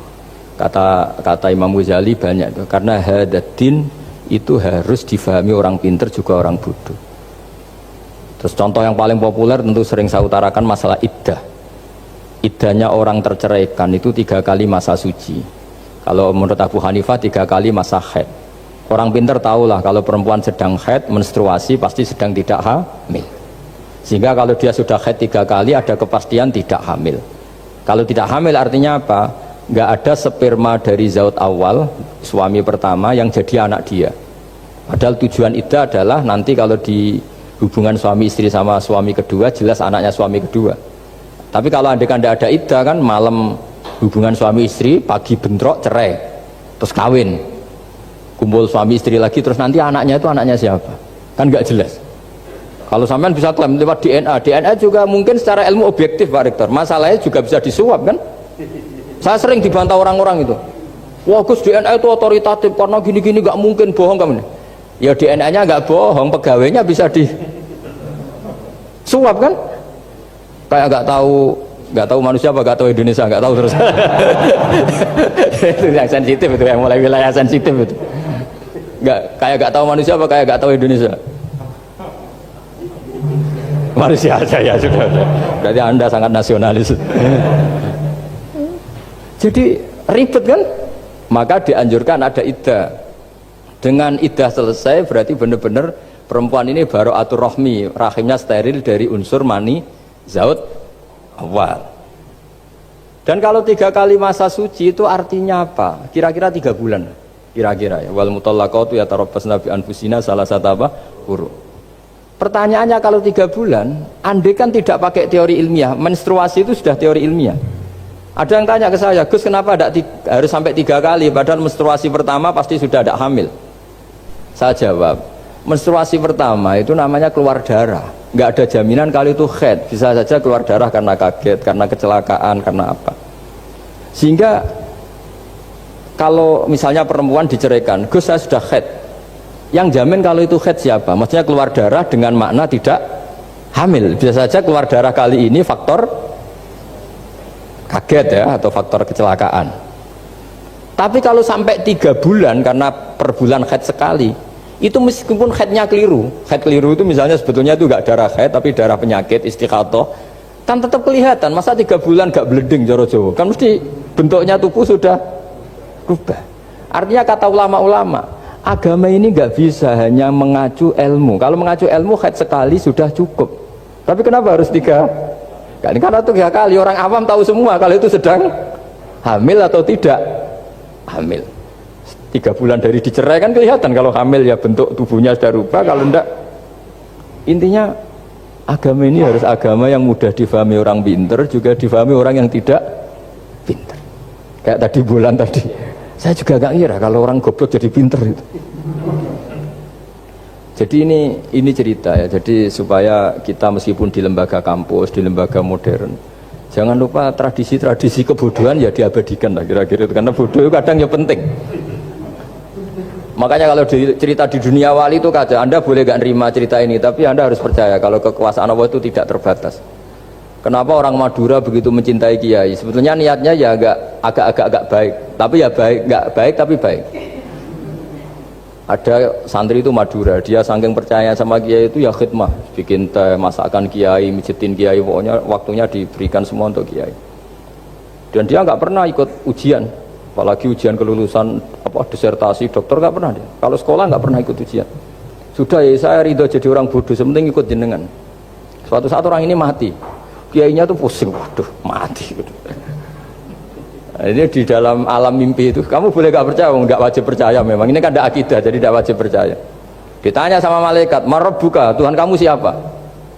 Kata Imam Ghazali banyak itu. Karena hadatin itu harus difahami orang pinter juga orang bodoh. Terus contoh yang paling populer tentu sering saya utarakan masalah iddah. Iddahnya orang terceraikan itu 3 kali masa suci. Kalau menurut Abu Hanifah 3 kali masa haid. Orang pinter tahulah kalau perempuan sedang haid, menstruasi pasti sedang tidak hamil. Sehingga kalau dia sudah haid 3 kali ada kepastian tidak hamil. Kalau tidak hamil artinya apa? Nggak ada sperma dari zaut awal, suami pertama yang jadi anak dia. Padahal tujuan iddah adalah nanti kalau di hubungan suami istri sama suami kedua jelas anaknya suami kedua. Tapi kalau andai kan tidak ada iddah kan, malam hubungan suami istri, pagi bentrok cerai, terus kawin, kumpul suami istri lagi, terus nanti anaknya itu anaknya siapa? Kan nggak jelas. Kalau sampean bisa klaim lewat DNA juga mungkin secara ilmu objektif Pak Rektor, masalahnya juga bisa disuap kan? Saya sering dibantah orang-orang itu. Wah Gus, DNA itu otoritatif karena gini-gini, nggak mungkin, bohong kamu. Ya DNA-nya nggak bohong, pegawainya bisa disuap kan? Kayak nggak tahu manusia apa nggak tahu Indonesia, nggak tahu terus. Itu yang sensitif itu, yang mulai wilayah sensitif itu. Nggak tahu manusia apa kayak nggak tahu Indonesia. Manusia aja ya sudah. Berarti Anda sangat nasionalis. Jadi ribet kan? Maka dianjurkan ada iddah. Dengan iddah selesai berarti benar-benar perempuan ini baru atur rohmi, rahimnya steril dari unsur mani zaut awal. Dan kalau 3 kali masa suci itu artinya apa? Kira-kira 3 bulan. Kira-kira ya. Wal mutallaqatu yatarabbasna bi anfusina salah satu apa? Huru. Pertanyaannya kalau 3 bulan, andai kan tidak pakai teori ilmiah, menstruasi itu sudah teori ilmiah. Ada yang tanya ke saya, Gus kenapa harus sampai 3 kali, padahal menstruasi pertama pasti sudah ada hamil. Saya jawab, menstruasi pertama itu namanya keluar darah. nggak ada jaminan kalau itu haid, bisa saja keluar darah karena kaget, karena kecelakaan, karena apa. Sehingga kalau misalnya perempuan diceraikan, Gus saya sudah haid, yang jamin kalau itu haid siapa? Maksudnya keluar darah dengan makna tidak hamil. Bisa saja keluar darah kali ini faktor kaget ya, atau faktor kecelakaan. Tapi kalau sampai 3 bulan karena per bulan haid sekali, itu meskipun haidnya keliru, haid keliru itu misalnya sebetulnya itu nggak darah haid tapi darah penyakit istiqatoh, kan tetap kelihatan. Masa 3 bulan nggak bleeding Joro Jawa, kan mesti bentuknya tubuh sudah rubah. Artinya kata ulama-ulama, agama ini nggak bisa hanya mengacu ilmu. Kalau mengacu ilmu haid sekali sudah cukup. Tapi kenapa harus 3 kali? Karena 3 kali orang awam tahu semua kalau itu sedang hamil atau tidak hamil. 3 bulan dari dicerai kan kelihatan kalau hamil ya, bentuk tubuhnya sudah rubah. Kalau enggak, intinya agama ini harus agama yang mudah difahami orang pinter, juga difahami orang yang tidak pinter. Kayak tadi bulan tadi, saya juga gak ngira kalau orang goblok jadi pinter itu. Jadi ini cerita ya, jadi supaya kita meskipun di lembaga kampus, di lembaga modern, jangan lupa tradisi-tradisi kebodohan ya diabadikan lah kira-kira itu, karena bodoh itu kadang ya penting. Makanya kalau cerita di dunia wali itu kaca, Anda boleh gak nerima cerita ini, tapi Anda harus percaya kalau kekuasaan Allah itu tidak terbatas. Kenapa orang Madura begitu mencintai kiai? Sebetulnya niatnya ya agak baik, tapi ya baik, nggak baik tapi baik. Ada santri itu Madura, dia saking percaya sama kiai itu ya khidmah, bikin teh, masakan kiai, mijitin kiai, pokoknya waktunya diberikan semua untuk kiai. Dan dia nggak pernah ikut ujian, apalagi ujian kelulusan disertasi dokter nggak pernah dia. Kalau sekolah nggak pernah ikut ujian. Sudah ya saya ridho jadi orang bodoh, sementing ikut jenengan. Suatu saat orang ini mati, kiainya tuh pusing, waduh mati. Nah, ini di dalam alam mimpi itu, kamu boleh gak percaya, nggak wajib percaya memang. Ini kan ada akidah, jadi tidak wajib percaya. Ditanya sama malaikat, Marabbuka, Tuhan kamu siapa?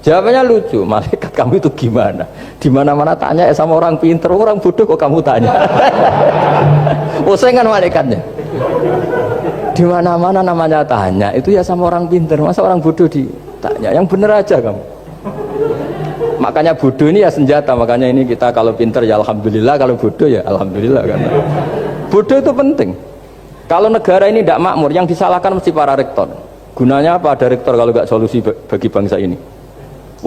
Jawabannya lucu, malaikat kamu itu gimana? Di mana-mana tanya sama orang pinter, orang bodoh kok kamu tanya? Pusing kan malaikatnya. Di mana-mana namanya tanya, itu ya sama orang pinter, masa orang bodoh ditanya? Yang bener aja kamu. Makanya bodoh ini ya senjata, makanya ini kita kalau pinter ya alhamdulillah, kalau bodoh ya alhamdulillah. Karena bodoh itu penting. Kalau negara ini tidak makmur, yang disalahkan mesti para rektor. Gunanya apa ada rektor kalau nggak solusi bagi bangsa ini?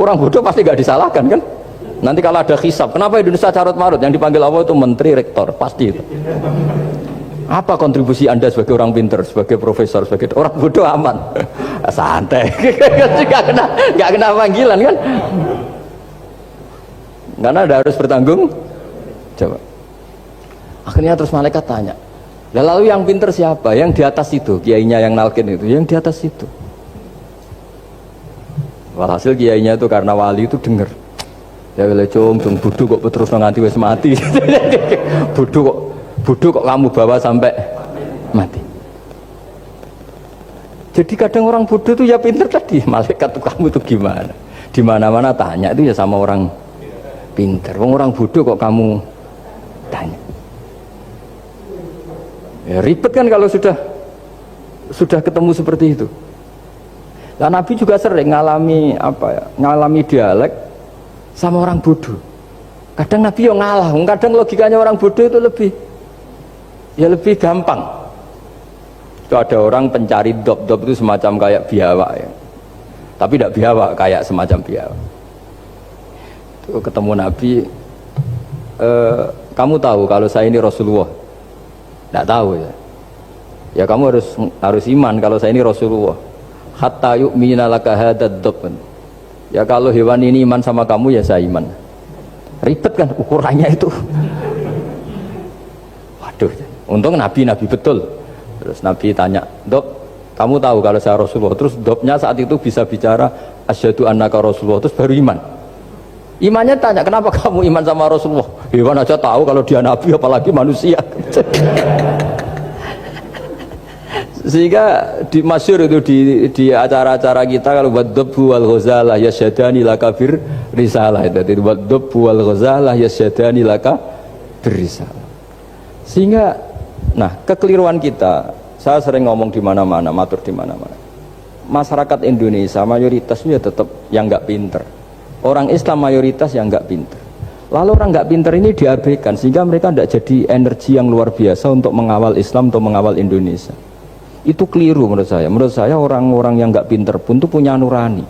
Orang bodoh pasti nggak disalahkan kan? Nanti kalau ada hisab, kenapa Indonesia carut marut? Yang dipanggil Allah itu menteri, rektor, pasti itu. Apa kontribusi Anda sebagai orang pinter, sebagai profesor, sebagai orang bodoh aman? Santai, nggak kena panggilan kan? Karena ada harus bertanggung jawab. Akhirnya terus malaikat tanya, lalu yang pinter siapa? Yang di atas itu, kiainya yang nalkin itu, yang di atas itu. Walhasil kiainya itu karena wali itu denger, ya boleh cung bodoh kok terus nganti wis mati. bodoh kok kamu bawa sampai mati. Jadi kadang orang bodoh itu ya pinter tadi, malaikat tuh kamu itu gimana? Di mana-mana tanya itu ya sama orang pinter, orang bodoh kok kamu tanya. Ya, ribet kan kalau sudah ketemu seperti itu. Nah, Nabi juga sering ngalami dialek sama orang bodoh. Kadang Nabi yang ngalah, kadang logikanya orang bodoh itu lebih gampang. Itu ada orang pencari dop itu semacam kayak biawak ya. Tapi tidak biawak, kayak semacam biawak. Ketemu Nabi, kamu tahu kalau saya ini Rasulullah? Tidak tahu ya. Ya kamu harus iman kalau saya ini Rasulullah. Hatta yu'mina laka hadad dhabban. Ya kalau hewan ini iman sama kamu ya saya iman. Ribet kan ukurannya itu. Waduh, untung Nabi betul. Terus Nabi tanya, Dob, kamu tahu kalau saya Rasulullah? Terus Dobnya saat itu bisa bicara asyhadu annaka Rasulullah, terus baru iman. Imannya tanya, kenapa kamu iman sama Rasulullah? Hewan aja tahu kalau dia Nabi, apalagi manusia. Sehingga di masyhur itu di acara-acara kita kalau wadhabbu wal ghazalah yasyadani laka bir risalah, itu wadhabbu wal ghazalah yasyadani laka bir risalah. Sehingga nah kekeliruan kita, saya sering ngomong di mana-mana, matur di mana-mana. masyarakat Indonesia mayoritasnya tetap yang nggak pinter. Orang Islam mayoritas yang nggak pinter. Lalu orang nggak pinter ini diabaikan sehingga mereka tidak jadi energi yang luar biasa untuk mengawal Islam atau mengawal Indonesia. Itu keliru menurut saya. Menurut saya orang-orang yang nggak pinter pun itu punya nurani.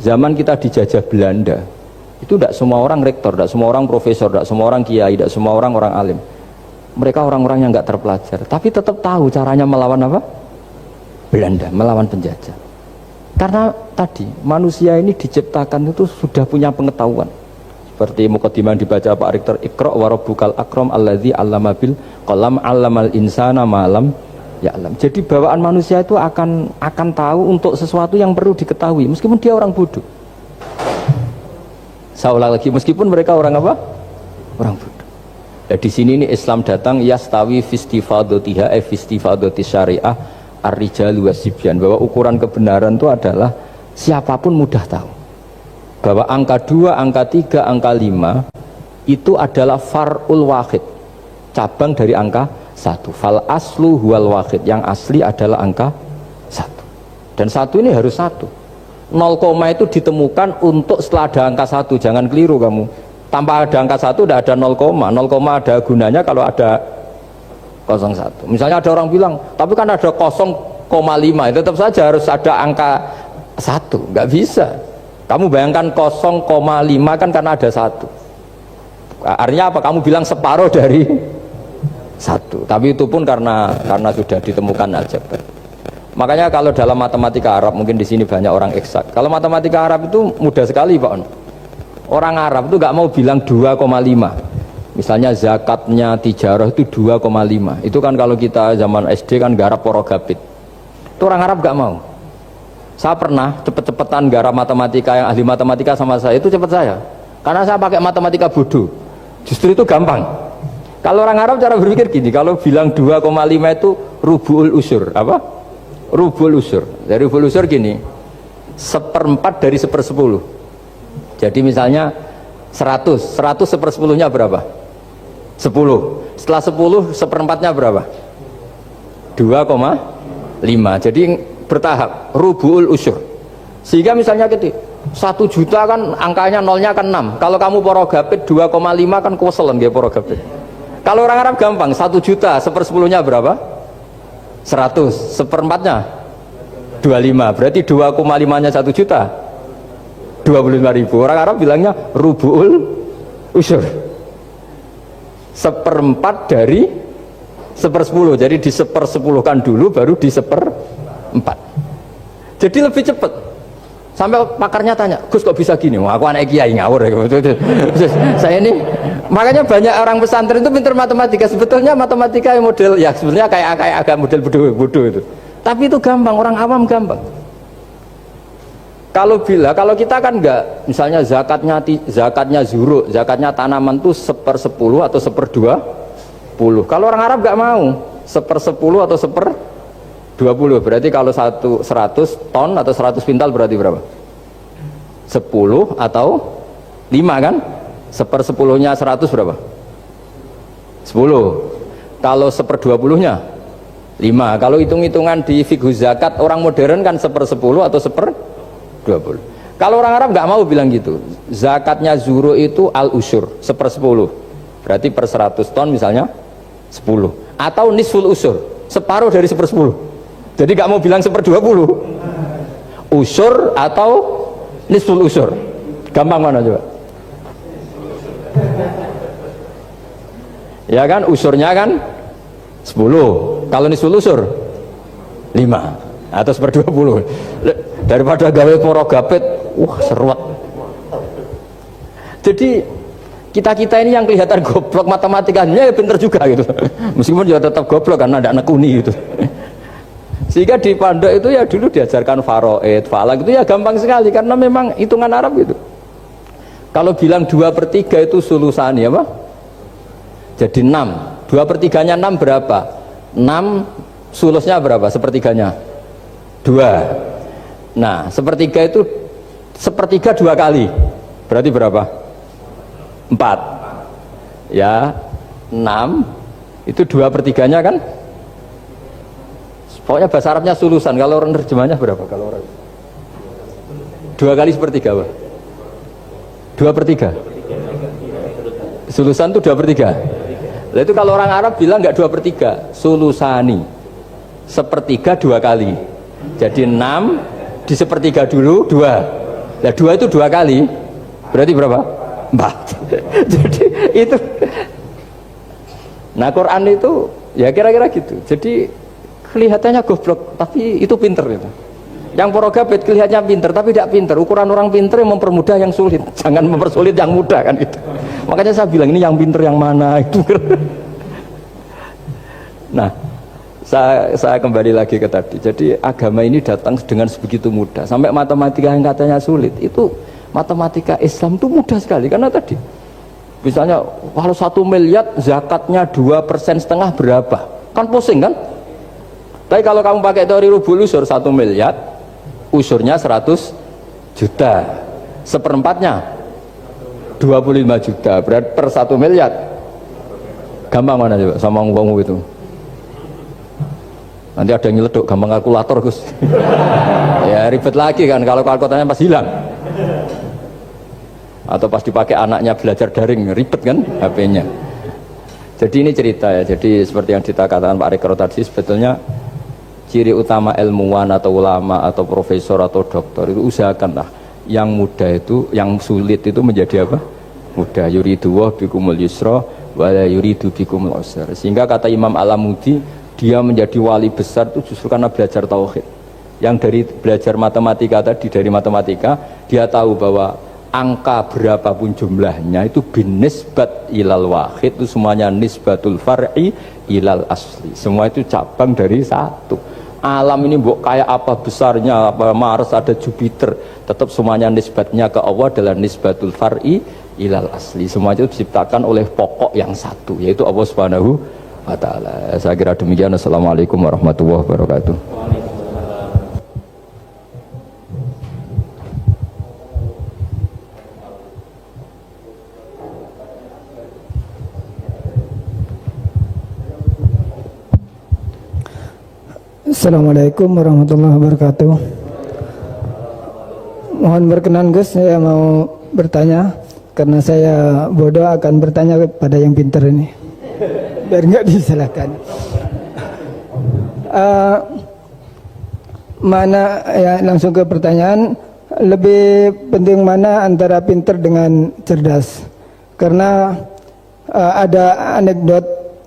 Zaman kita dijajah Belanda, itu tidak semua orang rektor, tidak semua orang profesor, tidak semua orang kiai, tidak semua orang alim. Mereka orang-orang yang nggak terpelajar, tapi tetap tahu caranya melawan apa? Belanda, melawan penjajah. Karena tadi manusia ini diciptakan itu sudah punya pengetahuan. Seperti mukadimah dibaca Pak Rektor, Iqra wa rabbukal akram alladzi 'allama bil qalam 'allamal insana ma lam ya'lam. Jadi bawaan manusia itu akan tahu untuk sesuatu yang perlu diketahui meskipun dia orang bodoh. Saya ulang lagi, meskipun mereka orang apa? Orang bodoh. Nah, di sini ini Islam datang yastawi fistifadatiha fistifadati syariah ar-rijalu wasibyan, bahwa ukuran kebenaran itu adalah siapapun mudah tahu bahwa angka 2, angka 3, angka 5 itu adalah far'ul wahid, cabang dari angka 1. Fal aslu huwal wahid, yang asli adalah angka 1. Dan 1 ini harus 1. 0, itu ditemukan untuk setelah ada angka 1, jangan keliru kamu. Tanpa ada angka 1 tidak ada 0, 0 ada gunanya kalau ada 01. Misalnya ada orang bilang, tapi kan ada 0,5, tetap saja harus ada angka 1, nggak bisa. Kamu bayangkan 0,5 kan karena ada 1. Artinya apa? Kamu bilang separuh dari 1. Tapi itu pun karena sudah ditemukan aljabar. Makanya kalau dalam matematika Arab, mungkin di sini banyak orang eksak. Kalau matematika Arab itu mudah sekali Pak. Orang Arab itu nggak mau bilang 2,5. Misalnya zakatnya tijarah itu 2,5. Itu kan kalau kita zaman SD kan garap porogapit. Itu orang Arab nggak mau. Saya pernah cepet-cepetan garap matematika, yang ahli matematika sama saya itu cepet saya. Karena saya pakai matematika bodoh. Justru itu gampang. Kalau orang Arab cara berpikir gini, kalau bilang 2,5 itu rubu'ul usur. Apa? Rubu'ul usur. Dari rubu'ul usur gini, 1/4 dari 1/10. Jadi misalnya 100 1/10-nya berapa? 10. Setelah 10 1/4-nya berapa? 2,5. Jadi bertahap, rubu'ul usur. Sehingga misalnya gitu, 1 juta kan angkanya nolnya kan 6. Kalau kamu porogapit 2,5 kan kuweselan nggih porogapit. Kalau orang Arab gampang, 1 juta 1/10-nya berapa? 100. 1/4-nya 25. Berarti 2,5-nya 1 juta 25.000. Orang Arab bilangnya rubu'ul usur, 1/4 dari 1/10. Jadi di 1/10-kan dulu baru di 1/4. Jadi lebih cepat. Sampai pakarnya tanya, Gus kok bisa gini? Wah, aku anak kiai ngawur ya. Saya ini, makanya banyak orang pesantren itu pintar matematika. Sebetulnya matematika yang model, ya sebenarnya kayak agak model bodoh itu. Tapi itu gampang, orang awam gampang. Kalau kita kan enggak, misalnya zakatnya zuru, zakatnya tanaman itu 1/10 atau 1/20. Kalau orang Arab enggak mau 1/10 atau 1/20. Berarti kalau 100 ton atau 100 pintal berarti berapa? 10 atau 5 kan? 1/10-nya 100 berapa? 10. Kalau 1/20-nya 5. Kalau hitung-hitungan di fikih zakat orang modern kan 1/10 atau 1/20. Kalau orang Arab nggak mau bilang gitu. Zakatnya zuru itu al-usur 1/10. Berarti per 100 ton misalnya 10. Atau nisful usur, separuh dari 1/10. Jadi nggak mau bilang 1/20. Usur atau nisful usur. Gampang mana coba? Ya kan, usurnya kan 10. Kalau nisful usur 5 atau 1/20. Daripada gawe porogapit, seruat. Jadi kita ini yang kelihatan goblok matematikanya ya pinter juga gitu. Meskipun ya tetap goblok karena ada nekuni gitu. Sehingga di pondok itu ya dulu diajarkan faraid, falak itu ya gampang sekali karena memang hitungan Arab gitu. Kalau bilang 2/3 itu sulusan ya apa? Jadi 6. 2/3-nya 6 berapa? 6 sulusnya berapa? Sepertiganya 2. Nah, 1/3 itu 1/3 2 kali. Berarti berapa? 4. Ya, 6 itu 2/3-nya kan Pokoknya bahasa Arabnya sulusan. Kalau orang terjemahnya berapa? Kalau orang 2 kali sepertiga, Pak. 2/3. Sulusan itu 2/3. Nah, itu kalau orang Arab bilang nggak 2/3, sulusani. Sepertiga 2 kali. Jadi 6 di sepertiga dulu 2. Nah 2 itu 2 kali. Berarti berapa? 4. Jadi itu. Nah Quran itu ya kira-kira gitu. Jadi kelihatannya goblok, tapi itu pinter gitu. Yang porogabet kelihatannya pinter, tapi tidak pinter. Ukuran orang pinter yang mempermudah yang sulit, jangan mempersulit yang mudah kan gitu. Makanya saya bilang ini yang pinter yang mana itu. Nah, saya kembali lagi ke tadi. Jadi agama ini datang dengan sebegitu mudah. Sampai matematika yang katanya sulit, itu matematika Islam itu mudah sekali karena tadi. Misalnya kalau 1 miliar zakatnya 2,5% berapa? Kan pusing kan? Tapi kalau kamu pakai teori rubul usur 1 miliar, usurnya 100 juta, seperempatnya 25 juta, berarti per 1 miliar. Gampang mana coba sama ngomong itu? Nanti ada yang nyeleduk, gampang kalkulator Gus. Ya ribet lagi kan kalau kalkulatornya pas hilang. Atau pas dipakai anaknya belajar daring, ribet kan HP-nya. Jadi ini cerita ya, jadi seperti yang dikatakan Pak Rekro tadi, sebetulnya ciri utama ilmuwan atau ulama atau profesor atau doktor itu usahakanlah yang mudah itu, yang sulit itu menjadi apa? Mudah. Yuridu wa bikumul yusra wa la yuridu bikumul usra. Sehingga kata Imam Alamudi, dia menjadi wali besar itu justru karena belajar tauhid. Yang dari belajar matematika tadi, dari matematika dia tahu bahwa angka berapapun jumlahnya itu binisbat ilal wahid, itu semuanya nisbatul far'i ilal asli, semua itu cabang dari satu. Alam ini kayak apa besarnya, apa Mars, ada Jupiter, tetap semuanya nisbatnya ke Allah adalah nisbatul far'i ilal asli. Semua itu diciptakan oleh pokok yang satu, yaitu Allah Subhanahu wa ta'ala. Saya kira demikian. Assalamualaikum warahmatullahi wabarakatuh.
Assalamualaikum warahmatullahi wabarakatuh. Mohon berkenan Gus, saya mau bertanya karena saya bodoh akan bertanya kepada yang pintar ini biar nggak disalahkan. Mana ya, langsung ke pertanyaan, lebih penting mana antara pintar dengan cerdas? Karena ada anekdot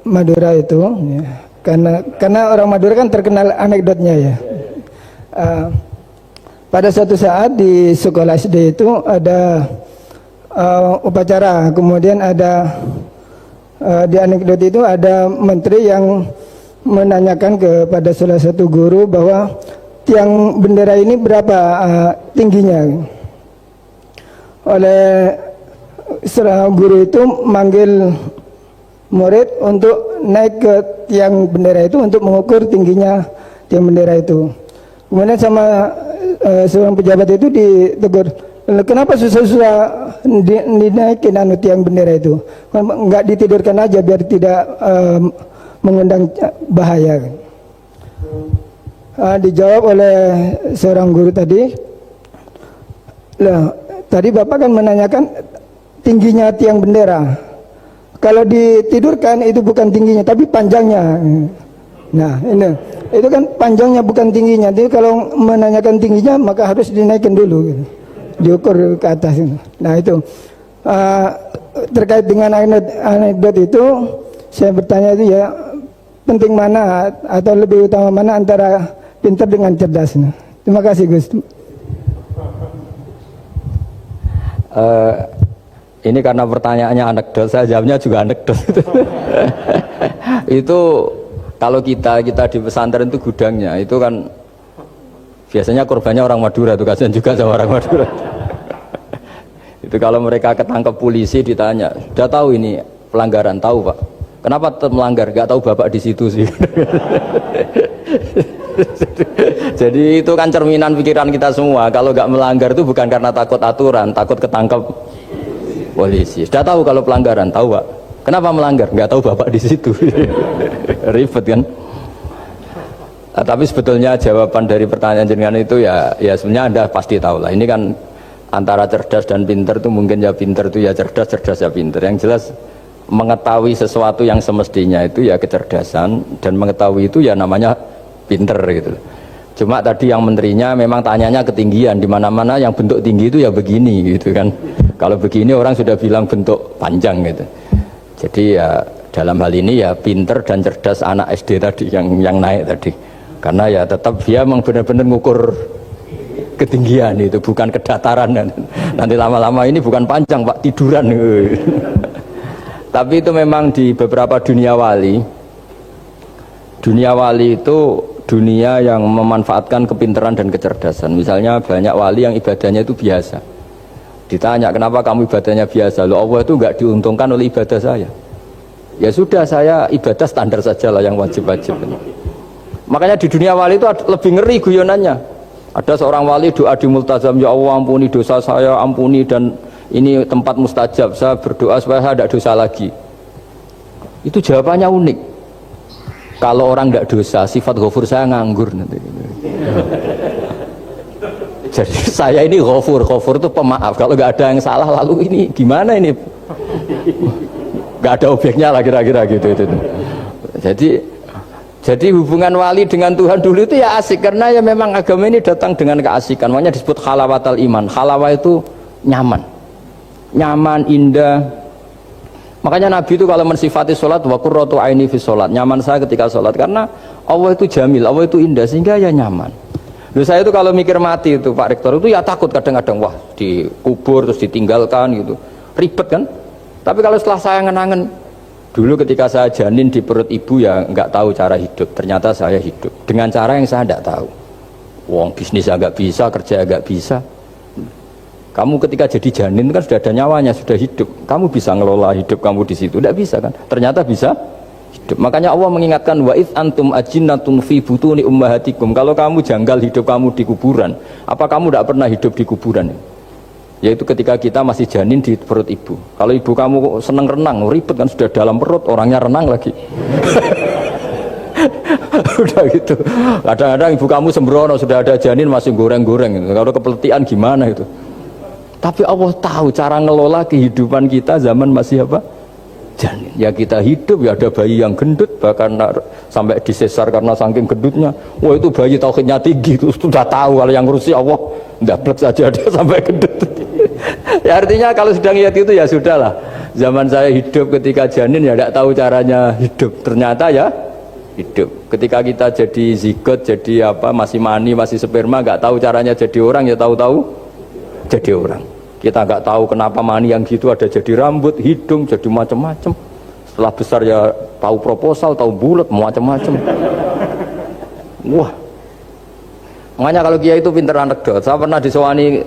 Madura itu ya. Karena orang Madura kan terkenal anekdotnya ya. Pada suatu saat di sekolah SD itu ada upacara, kemudian ada di anekdot itu ada menteri yang menanyakan kepada salah satu guru bahwa tiang bendera ini berapa tingginya. Oleh seorang guru itu manggil murid untuk naik ke tiang bendera itu untuk mengukur tingginya tiang bendera itu. Kemudian sama seorang pejabat itu ditegur, kenapa susah-susah dinaikin tiang bendera itu? Enggak ditidurkan aja biar tidak mengundang bahaya. Dijawab oleh seorang guru tadi, tadi Bapak kan menanyakan tingginya tiang bendera. Kalau ditidurkan itu bukan tingginya tapi panjangnya. Nah ini itu kan panjangnya bukan tingginya. Jadi kalau menanyakan tingginya maka harus dinaikkan dulu gitu. Diukur ke atas. Nah itu terkait dengan anekdot itu saya bertanya itu ya, penting mana atau lebih utama mana antara pintar dengan cerdas. Terima kasih Gus.
Ini karena pertanyaannya anekdot, saya jawabnya juga anekdot. Itu kalau kita di pesantren itu gudangnya, itu kan biasanya korbannya orang Madura, tuh kasihan juga sama orang Madura. Itu kalau mereka ketangkep polisi ditanya, sudah tahu ini pelanggaran? Tahu Pak. Kenapa tetap melanggar? Gak tahu Bapak di situ sih. Jadi itu kan cerminan pikiran kita semua. Kalau gak melanggar itu bukan karena takut aturan, takut ketangkep polisi. Sudah tahu kalau pelanggaran, tahu Pak. Kenapa melanggar? Nggak tahu Bapak di situ. Ribet kan? Tapi sebetulnya jawaban dari pertanyaan jenengan itu ya sebenarnya Anda pasti tahu lah. Ini kan antara cerdas dan pinter itu mungkin ya pinter itu ya cerdas, cerdas ya pinter. Yang jelas mengetahui sesuatu yang semestinya itu ya kecerdasan, dan mengetahui itu ya namanya pinter gitu. Cuma tadi yang menterinya memang tanyanya ketinggian, di mana-mana yang bentuk tinggi itu ya begini gitu kan. Kalau begini orang sudah bilang bentuk panjang gitu. Jadi ya dalam hal ini ya pinter dan cerdas anak SD tadi yang naik tadi. Karena ya tetap dia memang benar-benar ngukur ketinggian itu, bukan kedataran. Nanti lama-lama ini bukan panjang Pak, tiduran. Tapi itu memang di beberapa dunia wali itu dunia yang memanfaatkan kepintaran dan kecerdasan. Misalnya banyak wali yang ibadahnya itu biasa. Ditanya kenapa kamu ibadahnya biasa? Loh, Allah itu enggak diuntungkan oleh ibadah saya. Ya sudah, saya ibadah standar saja lah yang wajib-wajib. Makanya di dunia wali itu lebih ngeri guyonannya. Ada seorang wali doa di multazam, ya Allah ampuni dosa saya, ampuni, dan ini tempat mustajab, saya berdoa supaya saya tidak dosa lagi. Itu jawabannya unik. Kalau orang tidak dosa, sifat ghafur saya nganggur nanti. Jadi saya ini ghafur itu pemaaf. Kalau nggak ada yang salah, lalu ini gimana ini? Nggak ada objeknya lah kira-kira gitu itu. Jadi hubungan wali dengan Tuhan dulu itu ya asik, karena ya memang agama ini datang dengan keasikan. Makanya disebut halawatal iman. Halawah itu nyaman, indah. Makanya Nabi itu kalau mensifati sholat, wa qurratu aini fi sholat, nyaman saya ketika sholat, karena Allah itu jamil, Allah itu indah, sehingga ya nyaman. Loh, saya itu kalau mikir mati itu Pak Rektor itu ya takut kadang-kadang, wah dikubur terus ditinggalkan gitu, ribet kan. Tapi kalau setelah saya ngenangen, dulu ketika saya janin di perut ibu ya nggak tahu cara hidup, ternyata saya hidup dengan cara yang saya nggak tahu. Wong bisnis agak bisa, kerja agak bisa. Kamu ketika jadi janin kan sudah ada nyawanya, sudah hidup. Kamu bisa ngelola hidup kamu di situ, tidak bisa kan? Ternyata bisa hidup. Makanya Allah mengingatkan wa id antum ajinnatun fi butuni ummahatikum. Kalau kamu janggal hidup kamu di kuburan, apa kamu tidak pernah hidup di kuburan? Yaitu ketika kita masih janin di perut ibu. Kalau ibu kamu seneng renang, ribet kan, sudah dalam perut, orangnya renang lagi. Udah gitu. Kadang-kadang ibu kamu sembrono, sudah ada janin masih goreng-goreng gitu. Kalau kepeletian gimana itu? Tapi Allah tahu cara ngelola kehidupan kita zaman masih apa? Janin. Ya kita hidup, ya ada bayi yang gendut, bahkan sampai disesar karena saking gendutnya. Wah itu bayi tauhidnya tinggi, itu sudah tahu kalau yang ngurusi Allah, ndablek saja dia sampai gendut. Ya artinya kalau sedang lihat itu ya sudahlah. Zaman saya hidup ketika janin ya tidak tahu caranya hidup, ternyata ya hidup. Ketika kita jadi zigot, jadi apa, masih mani, masih sperma, nggak tahu caranya jadi orang, ya tahu-tahu jadi orang. Kita nggak tahu kenapa mani yang gitu ada jadi rambut, hidung, jadi macam-macam. Setelah besar ya tahu proposal, tahu bulat, macam-macam. Wah. Makanya kalau Kiai itu pinter anekdot. Saya pernah disewani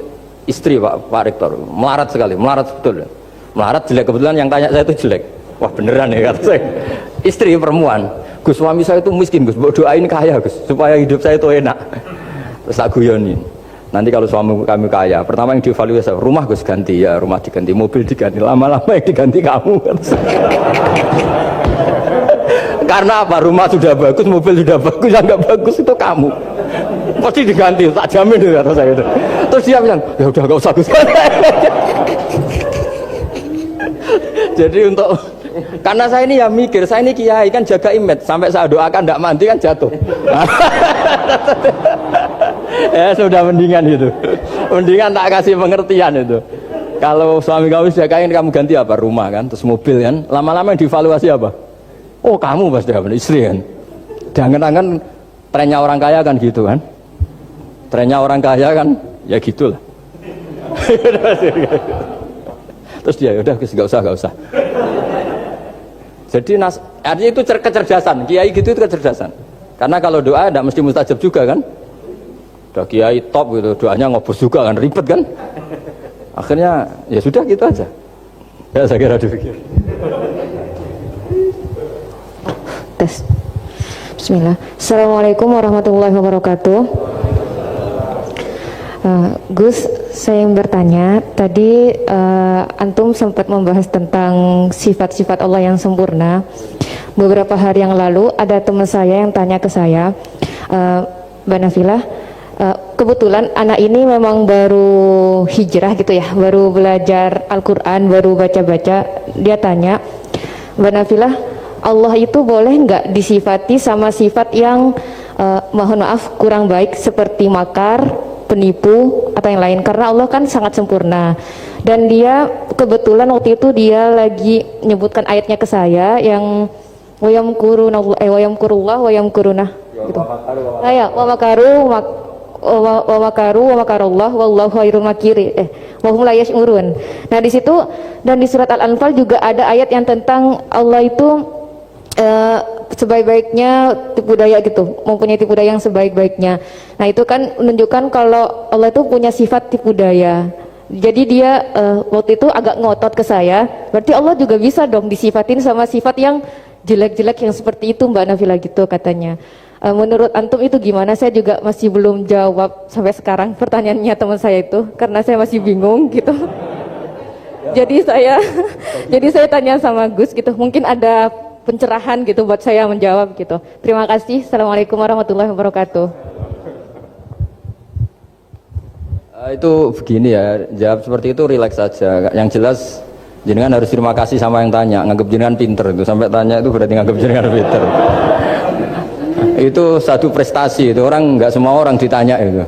istri Pak Rektor, melarat sekali, melarat betul. Melarat jelek, kebetulan yang tanya saya itu jelek. Wah beneran ya kata saya. Istri perempuan, Gus suami saya itu miskin Gus, doain kaya Gus, supaya hidup saya itu enak. Terus tak guyonin. Nanti kalau suami kami kaya, pertama yang dievaluasi rumah Gus ganti, ya rumah diganti, mobil diganti, lama-lama yang diganti kamu. Karena apa? Rumah sudah bagus, mobil sudah bagus, yang nggak bagus itu kamu. Pasti diganti, tak jamin itu kata saya itu. Terus dia bilang, ya udah nggak usah Gus. Jadi untuk, karena saya ini ya mikir, saya ini kiai kan jaga image, sampai saya doakan tidak mandi kan jatuh. Ya sudah mendingan itu, mendingan tak kasih pengertian itu. Kalau suami kamu sudah kaya, kamu ganti apa? Rumah kan, terus mobil kan, lama-lama yang dievaluasi apa? Oh kamu pasti istri kan. Jangan-jangan trennya orang kaya kan gitu kan, trennya orang kaya kan ya gitulah. Terus dia udah nggak usah. Jadi artinya itu kecerdasan, kiai gitu itu kecerdasan. Karena kalau doa tidak mesti mustajab juga kan. Udah kiai top gitu, doanya ngobos juga kan, ribet kan. Akhirnya ya sudah gitu aja. Ya saya kira demikian.
Tes. Bismillah. Assalamualaikum warahmatullahi wabarakatuh. Gus, saya yang bertanya. Tadi antum sempat membahas tentang sifat-sifat Allah yang sempurna. Beberapa hari yang lalu ada teman saya yang tanya ke saya, Mbak Nafilah, kebetulan anak ini memang baru hijrah gitu ya, baru belajar Al-Quran, baru baca-baca. Dia tanya, Mbak Nafilah, Allah itu boleh nggak disifati sama sifat yang mohon maaf kurang baik seperti makar, penipu atau yang lain, karena Allah kan sangat sempurna. Dan dia kebetulan waktu itu dia lagi menyebutkan ayatnya ke saya yang wayamkurullah wayamkuruna gitu. Wa makaru wa makarullah wallahu khairul makiri wa hum la yash'urun. Nah, di situ dan di surat Al-Anfal juga ada ayat yang tentang Allah itu sebaik-baiknya tipu daya gitu, mempunyai tipu daya yang sebaik-baiknya. Nah, itu kan menunjukkan kalau Allah itu punya sifat tipu daya. Jadi dia waktu itu agak ngotot ke saya, berarti Allah juga bisa dong disifatin sama sifat yang jelek-jelek yang seperti itu, Mbak Nafilah gitu katanya. Menurut antum itu gimana? Saya juga masih belum jawab sampai sekarang pertanyaannya teman saya itu, karena saya masih bingung gitu. Jadi saya tanya sama Gus gitu, mungkin ada pencerahan gitu buat saya menjawab gitu. Terima kasih. Assalamualaikum warahmatullahi wabarakatuh.
Itu begini ya, jawab seperti itu rileks saja. Yang jelas jenengan harus terima kasih sama yang tanya, nganggap jenengan pinter itu. Sampai tanya itu berarti nganggap jenengan pinter. Itu satu prestasi itu, orang nggak semua orang ditanya itu.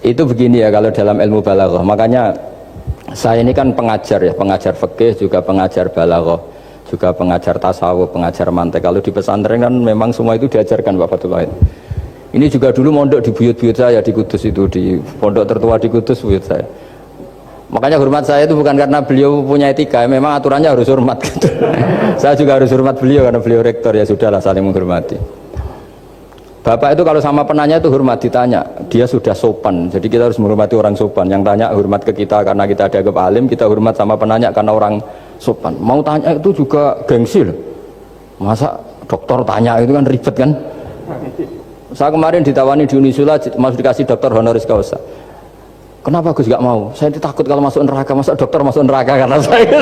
Itu begini ya kalau dalam ilmu balaghah. Makanya saya ini kan pengajar ya, pengajar fikih juga pengajar balaghah, juga pengajar tasawuf, pengajar mantek. Kalau di pesantren kan memang semua itu diajarkan Pak Fatullah. Ini juga dulu mondok di buyut-buyut saya di Kudus itu, di pondok tertua di Kudus buyut saya. Makanya hormat saya itu bukan karena beliau punya etika, memang aturannya harus hormat gitu. Saya juga harus hormat beliau karena beliau rektor, ya sudahlah saling menghormati. Bapak itu kalau sama penanya itu hormat, ditanya dia sudah sopan, jadi kita harus menghormati orang sopan. Yang tanya hormat ke kita karena kita dianggap alim, kita hormat sama penanya karena orang sopan. Mau tanya itu juga gengsi loh, masa dokter tanya itu kan ribet kan. Saya kemarin ditawani di Unisula masuk dikasih dokter honoris causa. Kenapa Gus gak mau? Saya takut kalau masuk neraka, masa dokter masuk neraka karena saya.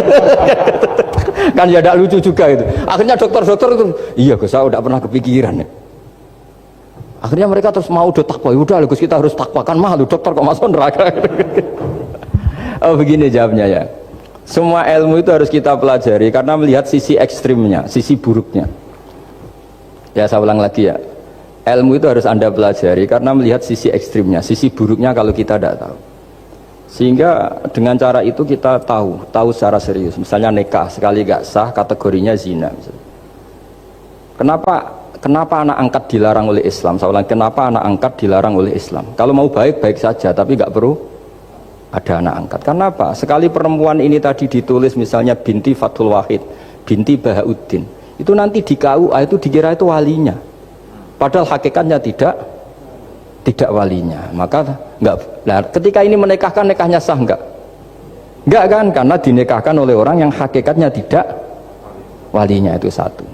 Kan ya tidak lucu juga itu. Akhirnya dokter-dokter itu, iya Gus, saya udah pernah kepikiran ya. Akhirnya mereka terus mau udah takwa, udah Gus kita harus takwa, kan mahal dokter kok masuk neraka. Oh begini jawabnya ya. Semua ilmu itu harus kita pelajari karena melihat sisi ekstrimnya, sisi buruknya. Ya saya ulang lagi ya. Ilmu itu harus Anda pelajari karena melihat sisi ekstrimnya, sisi buruknya kalau kita tidak tahu. Sehingga dengan cara itu kita tahu secara serius. Misalnya nikah sekali gak sah kategorinya zina. Misalnya. Kenapa anak angkat dilarang oleh Islam? Saya ulang, kenapa anak angkat dilarang oleh Islam? Kalau mau baik-baik saja, tapi gak perlu ada anak angkat. Karena apa? Sekali perempuan ini tadi ditulis misalnya binti Fathul Wahid, binti Bahauddin, itu nanti di KUA itu dikira itu walinya. Padahal hakikatnya tidak walinya. Maka enggak. Nah, ketika ini menikahkan, nikahnya sah enggak? Enggak kan? Karena dinikahkan oleh orang yang hakikatnya tidak walinya, itu satu.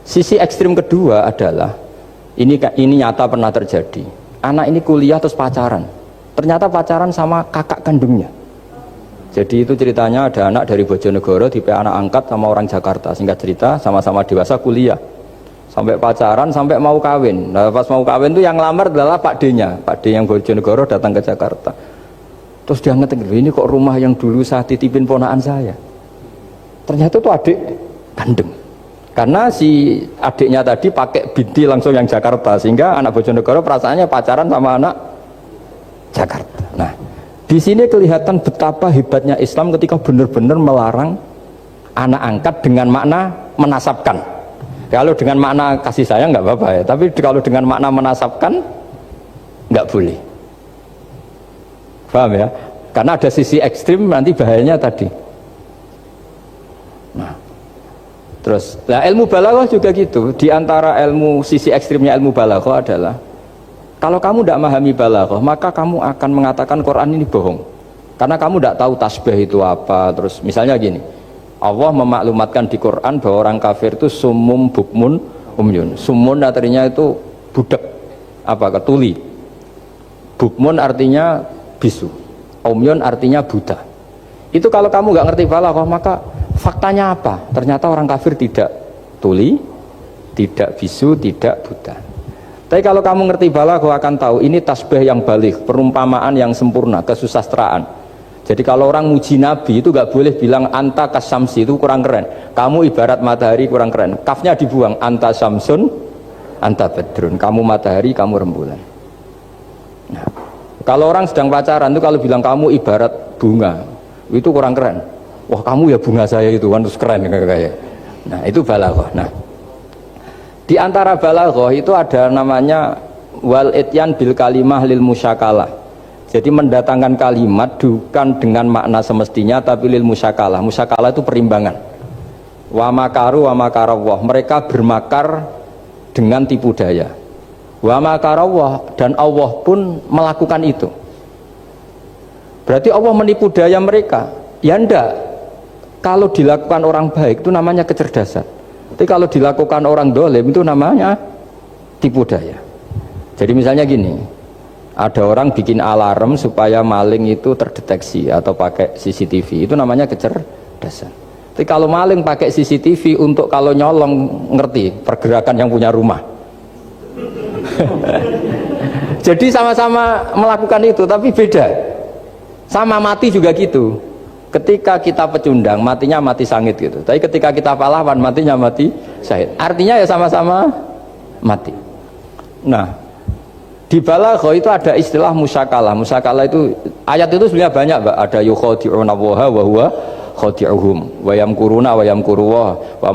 Sisi ekstrim kedua adalah ini nyata pernah terjadi. Anak ini kuliah terus pacaran. Ternyata pacaran sama kakak kandungnya. Jadi itu ceritanya ada anak dari Bojonegoro tipe anak angkat sama orang Jakarta. Singkat cerita sama-sama dewasa kuliah. Sampai pacaran, sampai mau kawin. Nah, pas mau kawin itu yang lamar adalah Pak D-nya. Pak D yang Bojonegoro datang ke Jakarta. Terus dia ngetik, ini kok rumah yang dulu saya titipin ponakan saya. Ternyata itu adik kandung. Karena si adiknya tadi pakai binti langsung yang Jakarta, sehingga anak Bojonegoro perasaannya pacaran sama anak Jakarta. Nah, di sini kelihatan betapa hebatnya Islam ketika benar-benar melarang anak angkat dengan makna menasabkan. Kalau dengan makna kasih sayang nggak apa-apa ya, tapi kalau dengan makna menasabkan nggak boleh. Paham ya? Karena ada sisi ekstrim nanti bahayanya tadi. Nah, terus, nah ilmu balaghah juga gitu. Di antara ilmu sisi ekstrimnya ilmu balaghah adalah kalau kamu tidak memahami balaghah, maka kamu akan mengatakan Quran ini bohong. Karena kamu tidak tahu tasbih itu apa. Terus misalnya gini, Allah memaklumatkan di Quran bahwa orang kafir itu sumum bukmun umyun. Sumun artinya itu budak, apa ketuli. Bukmun artinya bisu. Umyun artinya buta. Itu kalau kamu nggak ngerti balaghah, maka faktanya apa? Ternyata orang kafir tidak tuli, tidak bisu, tidak buta. Tapi kalau kamu ngerti balaghah akan tahu ini tasbih yang baligh, perumpamaan yang sempurna, kesusastraan. Jadi kalau orang muji Nabi itu nggak boleh bilang anta kasamsi, itu kurang keren. Kamu ibarat matahari, kurang keren. Kafnya dibuang, anta samsun, anta badrun. Kamu matahari, kamu rembulan. Nah, kalau orang sedang pacaran itu kalau bilang kamu ibarat bunga, itu kurang keren. Wah, kamu ya bunga saya itu kan, terus keren kayak. Nah, itu balaghah. Nah, di antara balaghah itu ada namanya wal ityan bil kalimah lil musyakalah. Jadi mendatangkan kalimat bukan dengan makna semestinya tapi lil musyakalah. Musyakalah itu perimbangan. Wa makaru wa makarawah. Mereka bermakar dengan tipu daya. Wa makarawah, dan Allah pun melakukan itu. Berarti Allah menipu daya mereka. Ya enggak. Kalau dilakukan orang baik itu namanya kecerdasan. Tapi kalau dilakukan orang dolim itu namanya tipu daya. Jadi misalnya gini, ada orang bikin alarm supaya maling itu terdeteksi atau pakai CCTV, itu namanya kecerdasan. Tapi kalau maling pakai CCTV untuk kalau nyolong, ngerti pergerakan yang punya rumah. Jadi sama-sama melakukan itu tapi beda. Sama mati juga gitu. Ketika kita pecundang, matinya mati sangit gitu. Tapi ketika kita pahlawan, matinya mati syahid. Artinya ya sama-sama mati. Nah, di balaghah itu ada istilah musyakalah. Musyakalah itu ayat itu sebenarnya banyak, Mbak. Ada yukhadi'una Allaha wa huwa khadi'uhum wa yamkuruna wa yamkuruwa wa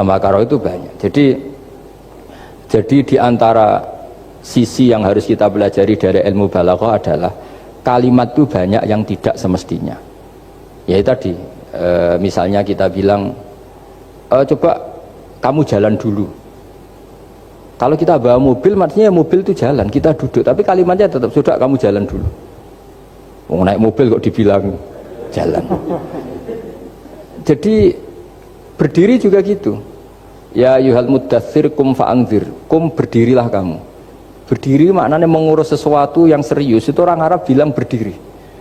makaru itu banyak. Jadi di antara sisi yang harus kita pelajari dari ilmu balaghah adalah kalimat itu banyak yang tidak semestinya. Ya tadi misalnya kita bilang coba kamu jalan dulu. Kalau kita bawa mobil, maksudnya mobil itu jalan, kita duduk, tapi kalimatnya tetap sudah kamu jalan dulu. Mau naik mobil kok dibilang jalan. Jadi berdiri juga gitu. Ya yuhal muddathir kum fa'angzir, kum berdirilah kamu. Berdiri maknanya mengurus sesuatu yang serius, itu orang Arab bilang berdiri.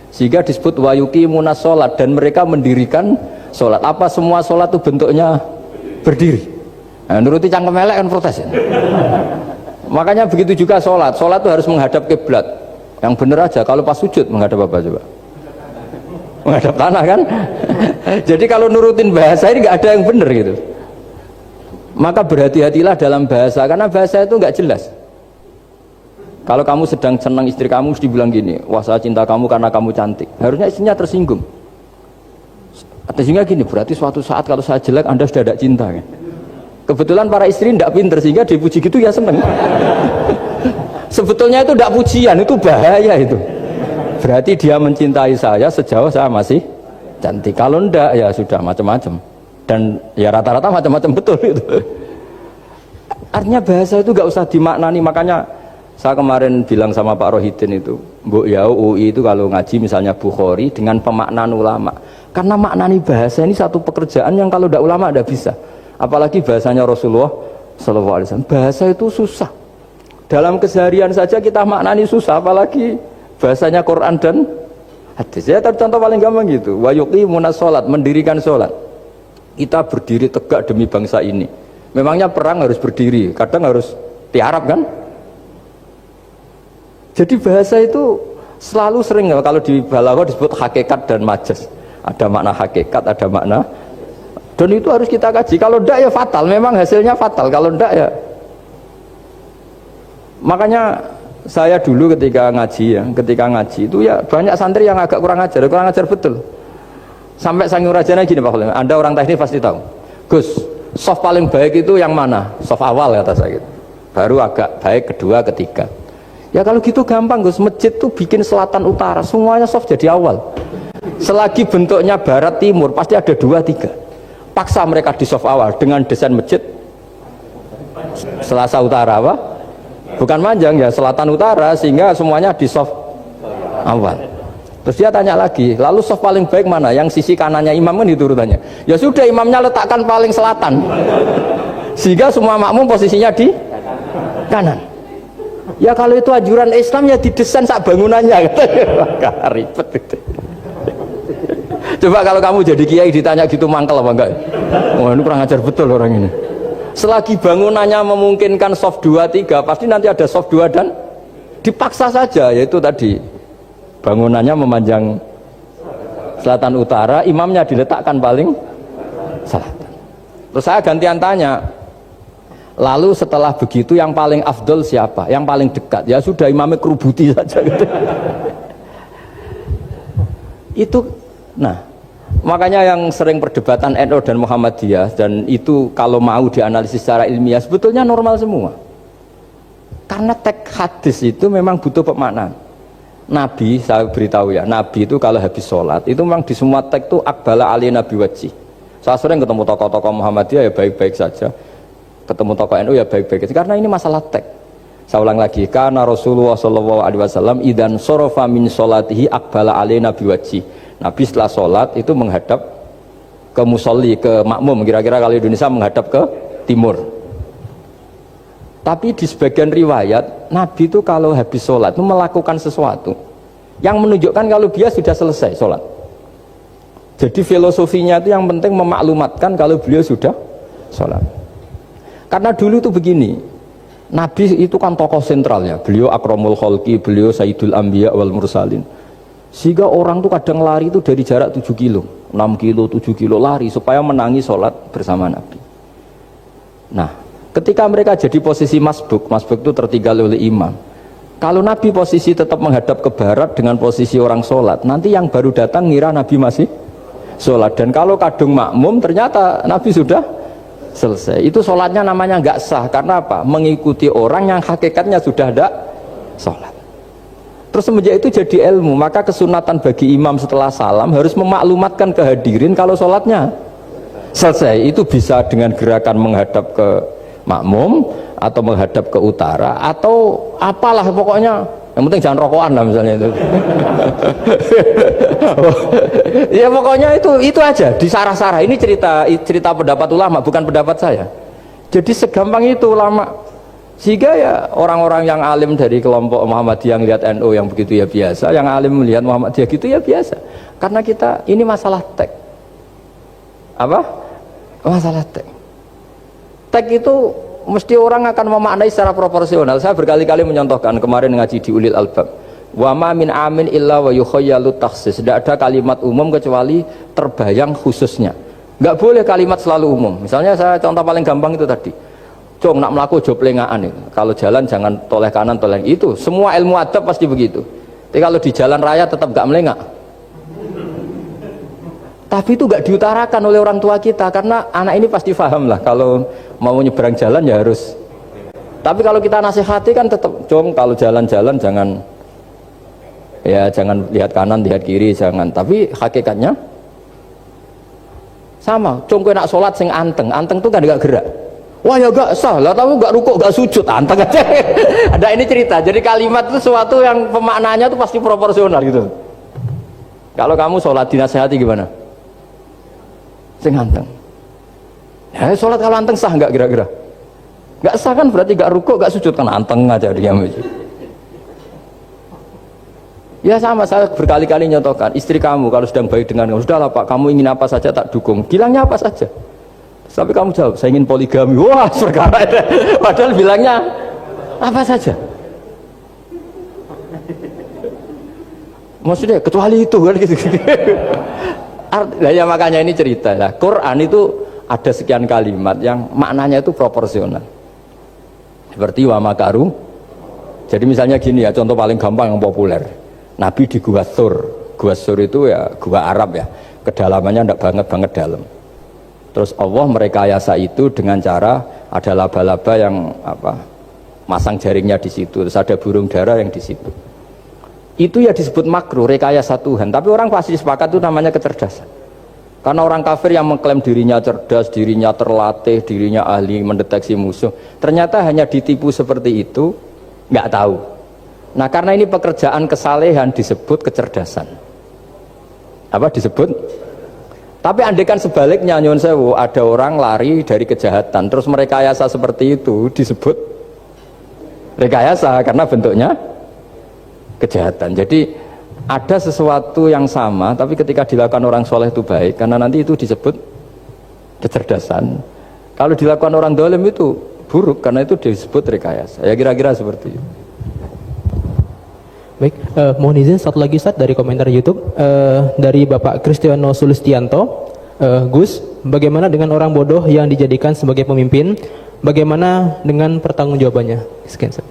Sehingga disebut wayuki munas sholat, dan mereka mendirikan sholat. Apa semua sholat itu bentuknya berdiri? Nah, nuruti cangkem elek kan protes ya? Makanya begitu juga sholat. Sholat itu harus menghadap kiblat. Yang benar aja, kalau pas sujud menghadap apa coba? Menghadap tanah kan? Jadi kalau nurutin bahasa ini nggak ada yang benar gitu. Maka berhati-hatilah dalam bahasa, karena bahasa itu nggak jelas. Kalau kamu sedang senang istri kamu, mesti bilang gini, wah saya cinta kamu karena kamu cantik. Harusnya istrinya tersinggung. Sehingga gini, berarti suatu saat kalau saya jelek, Anda sudah tidak cinta kan? Kebetulan para istri tidak pinter, sehingga dipuji gitu ya seneng. Sebetulnya itu tidak pujian, itu bahaya itu. Berarti dia mencintai saya sejauh saya masih cantik. Kalau enggak, ya sudah macam-macam. Dan ya rata-rata macam-macam betul itu. Artinya bahasa itu nggak usah dimaknani. Makanya saya kemarin bilang sama Pak Rohidin itu, Mbok ya UI itu kalau ngaji misalnya Bukhari dengan pemaknaan ulama. Karena maknani bahasa ini satu pekerjaan yang kalau tidak ulama tidak bisa. Apalagi bahasanya Rasulullah SAW. Bahasa itu susah. Dalam keseharian saja kita maknani susah, apalagi bahasanya Quran dan hadis. Ya contoh paling gampang gitu. Wa yuqimunas sholat, mendirikan sholat. Kita berdiri tegak demi bangsa ini. Memangnya perang harus berdiri, kadang harus tiarap kan? Jadi bahasa itu selalu sering, kalau di balaghah disebut hakikat dan majas. Ada makna hakikat, ada makna, dan itu harus kita kaji. Kalau enggak ya fatal, memang hasilnya fatal. Kalau enggak ya, makanya saya dulu ketika ngaji itu ya banyak santri yang agak kurang ajar betul. Sampai Sanghyang Rajana gini Pak Khalim, Anda orang teknik pasti tahu. Gus, soft paling baik itu yang mana? Soft awal kata saya gitu. Baru agak baik kedua, ketiga. Ya kalau gitu gampang Gus, masjid tuh bikin selatan utara, semuanya soft jadi awal. Selagi bentuknya barat timur pasti ada 2, 3. Paksa mereka di soft awal dengan desain masjid selasa utara apa? Bukan panjang ya, selatan utara, sehingga semuanya di soft awal. Terus dia tanya lagi, lalu soft paling baik mana? Yang sisi kanannya imam kan itu urutannya. Ya sudah, imamnya letakkan paling selatan, sehingga semua makmum posisinya di kanan. Ya kalau itu anjuran Islam ya didesain sak bangunannya katanya. Ribet itu. Coba kalau kamu jadi kiai ditanya gitu mangkel apa enggak? Wah ini kurang ajar betul orang ini. Selagi bangunannya memungkinkan soft 2, 3 pasti nanti ada soft 2 dan dipaksa saja, yaitu tadi bangunannya memanjang selatan utara, imamnya diletakkan paling selatan. Terus saya gantian tanya, lalu setelah begitu yang paling afdol siapa? Yang paling dekat? Ya sudah imamnya kerubuti saja gitu. Itu, nah makanya yang sering perdebatan NU dan Muhammadiyah, dan itu kalau mau dianalisis secara ilmiah sebetulnya normal semua. Karena teks hadis itu memang butuh pemaknaan. Nabi, saya beritahu ya, Nabi itu kalau habis sholat itu memang di semua teks itu akbala ali nabi wajih. Saya sering ketemu tokoh-tokoh Muhammadiyah ya baik-baik saja, ketemu tokoh NU ya baik-baik saja, karena ini masalah teks. Saya ulang lagi, karena Rasulullah SAW idan sorofa min sholatihi akbala ali nabi wajih. Nabi setelah sholat itu menghadap ke musolli, ke makmum, kira-kira kalau Indonesia menghadap ke timur. Tapi di sebagian riwayat Nabi itu kalau habis sholat itu melakukan sesuatu yang menunjukkan kalau dia sudah selesai sholat. Jadi filosofinya itu yang penting memaklumatkan kalau beliau sudah sholat. Karena dulu itu begini, Nabi itu kan tokoh sentralnya, beliau akramul khalqi, beliau sayyidul anbiya wal mursalin. Sehingga orang tuh kadang lari itu dari jarak 7 kilo, 6 kilo, 7 kilo lari supaya menangi sholat bersama Nabi. Nah, ketika mereka jadi posisi masbuk itu tertinggal oleh imam. Kalau Nabi posisi tetap menghadap ke barat dengan posisi orang sholat, nanti yang baru datang ngira Nabi masih sholat. Dan kalau kadung makmum ternyata Nabi sudah selesai. Itu sholatnya namanya nggak sah. Karena apa? Mengikuti orang yang hakikatnya sudah ada sholat. Terus semenjak itu jadi ilmu, maka kesunatan bagi imam setelah salam harus memaklumatkan ke hadirin kalau sholatnya selesai. Itu bisa dengan gerakan menghadap ke makmum atau menghadap ke utara atau apalah pokoknya, yang penting jangan rokokan lah misalnya itu. Ya pokoknya itu aja disarah-sarah. Ini cerita pendapat ulama, bukan pendapat saya. Jadi segampang itu ulama. Sehingga ya orang-orang yang alim dari kelompok Muhammadiyah yang lihat NU yang begitu ya biasa, yang alim melihat Muhammadiyah gitu ya biasa. Karena kita ini masalah teks. Apa? Masalah teks. Teks itu mesti orang akan memaknai secara proporsional. Saya berkali-kali menyontohkan kemarin ngaji di Ulil Albab. Wa ma min amin illa wa yukhayyalu takhsis. Tidak ada kalimat umum kecuali terbayang khususnya. Enggak boleh kalimat selalu umum. Misalnya saya contoh paling gampang itu tadi. Cung nak melaku jo plengaan itu. Kalau jalan jangan toleh kanan toleh itu. Semua ilmu adab pasti begitu. Tapi kalau di jalan raya tetap enggak melengak. Tapi itu enggak diutarakan oleh orang tua kita karena anak ini pasti paham lah kalau mau nyebrang jalan ya harus. Tapi kalau kita nasihati kan tetap, Cung kalau jalan-jalan jangan lihat kanan, lihat kiri, jangan. Tapi hakikatnya sama. Cung kowe nak sholat sing anteng tuh kan enggak gerak. Wah ya gak sah lah, tahu gak rukuk gak sujud, anteng aja. Ada ini cerita, jadi kalimat itu sesuatu yang pemaknanya itu pasti proporsional gitu. Kalau kamu sholat dinasihati gimana? Sing anteng. Ya sholat kalau anteng sah gak kira-kira? Gak sah kan berarti gak rukuk gak sujud kan anteng aja dia. Ya sama, saya berkali-kali nyontohkan istri kamu kalau sedang baik dengan kamu, sudahlah Pak, kamu ingin apa saja tak dukung, bilangnya apa saja. Tapi kamu jawab, saya ingin poligami. Wah, perkara itu. Padahal bilangnya apa saja. Maksudnya kecuali itu kan gitu. Ya makanya ini cerita ya. Quran itu ada sekian kalimat yang maknanya itu proporsional. Seperti wa makaru. Jadi misalnya gini ya, contoh paling gampang yang populer. Nabi di Gua Thur. Gua Thur itu ya gua Arab ya. Kedalamannya enggak banget dalam. Terus Allah merekayasa itu dengan cara ada laba-laba yang masang jaringnya di situ, terus ada burung dara yang di situ. Itu ya disebut makruh, rekayasa Tuhan. Tapi orang pasti sepakat itu namanya kecerdasan. Karena orang kafir yang mengklaim dirinya cerdas, dirinya terlatih, dirinya ahli mendeteksi musuh, ternyata hanya ditipu seperti itu, nggak tahu. Nah karena ini pekerjaan kesalehan disebut kecerdasan. Apa disebut? Tapi andaikan sebaliknya, nyuwun sewu, ada orang lari dari kejahatan terus merekayasa seperti itu disebut rekayasa karena bentuknya kejahatan. Jadi ada sesuatu yang sama tapi ketika dilakukan orang soleh itu baik karena nanti itu disebut kecerdasan. Kalau dilakukan orang dolim itu buruk karena itu disebut rekayasa. Ya kira-kira seperti itu.
Baik, mohon izin satu lagi Ustaz dari komentar YouTube dari Bapak Kristiano Sulistianto. Gus, bagaimana dengan orang bodoh yang dijadikan sebagai pemimpin? Bagaimana dengan pertanggungjawabannya? Sekian Ustaz.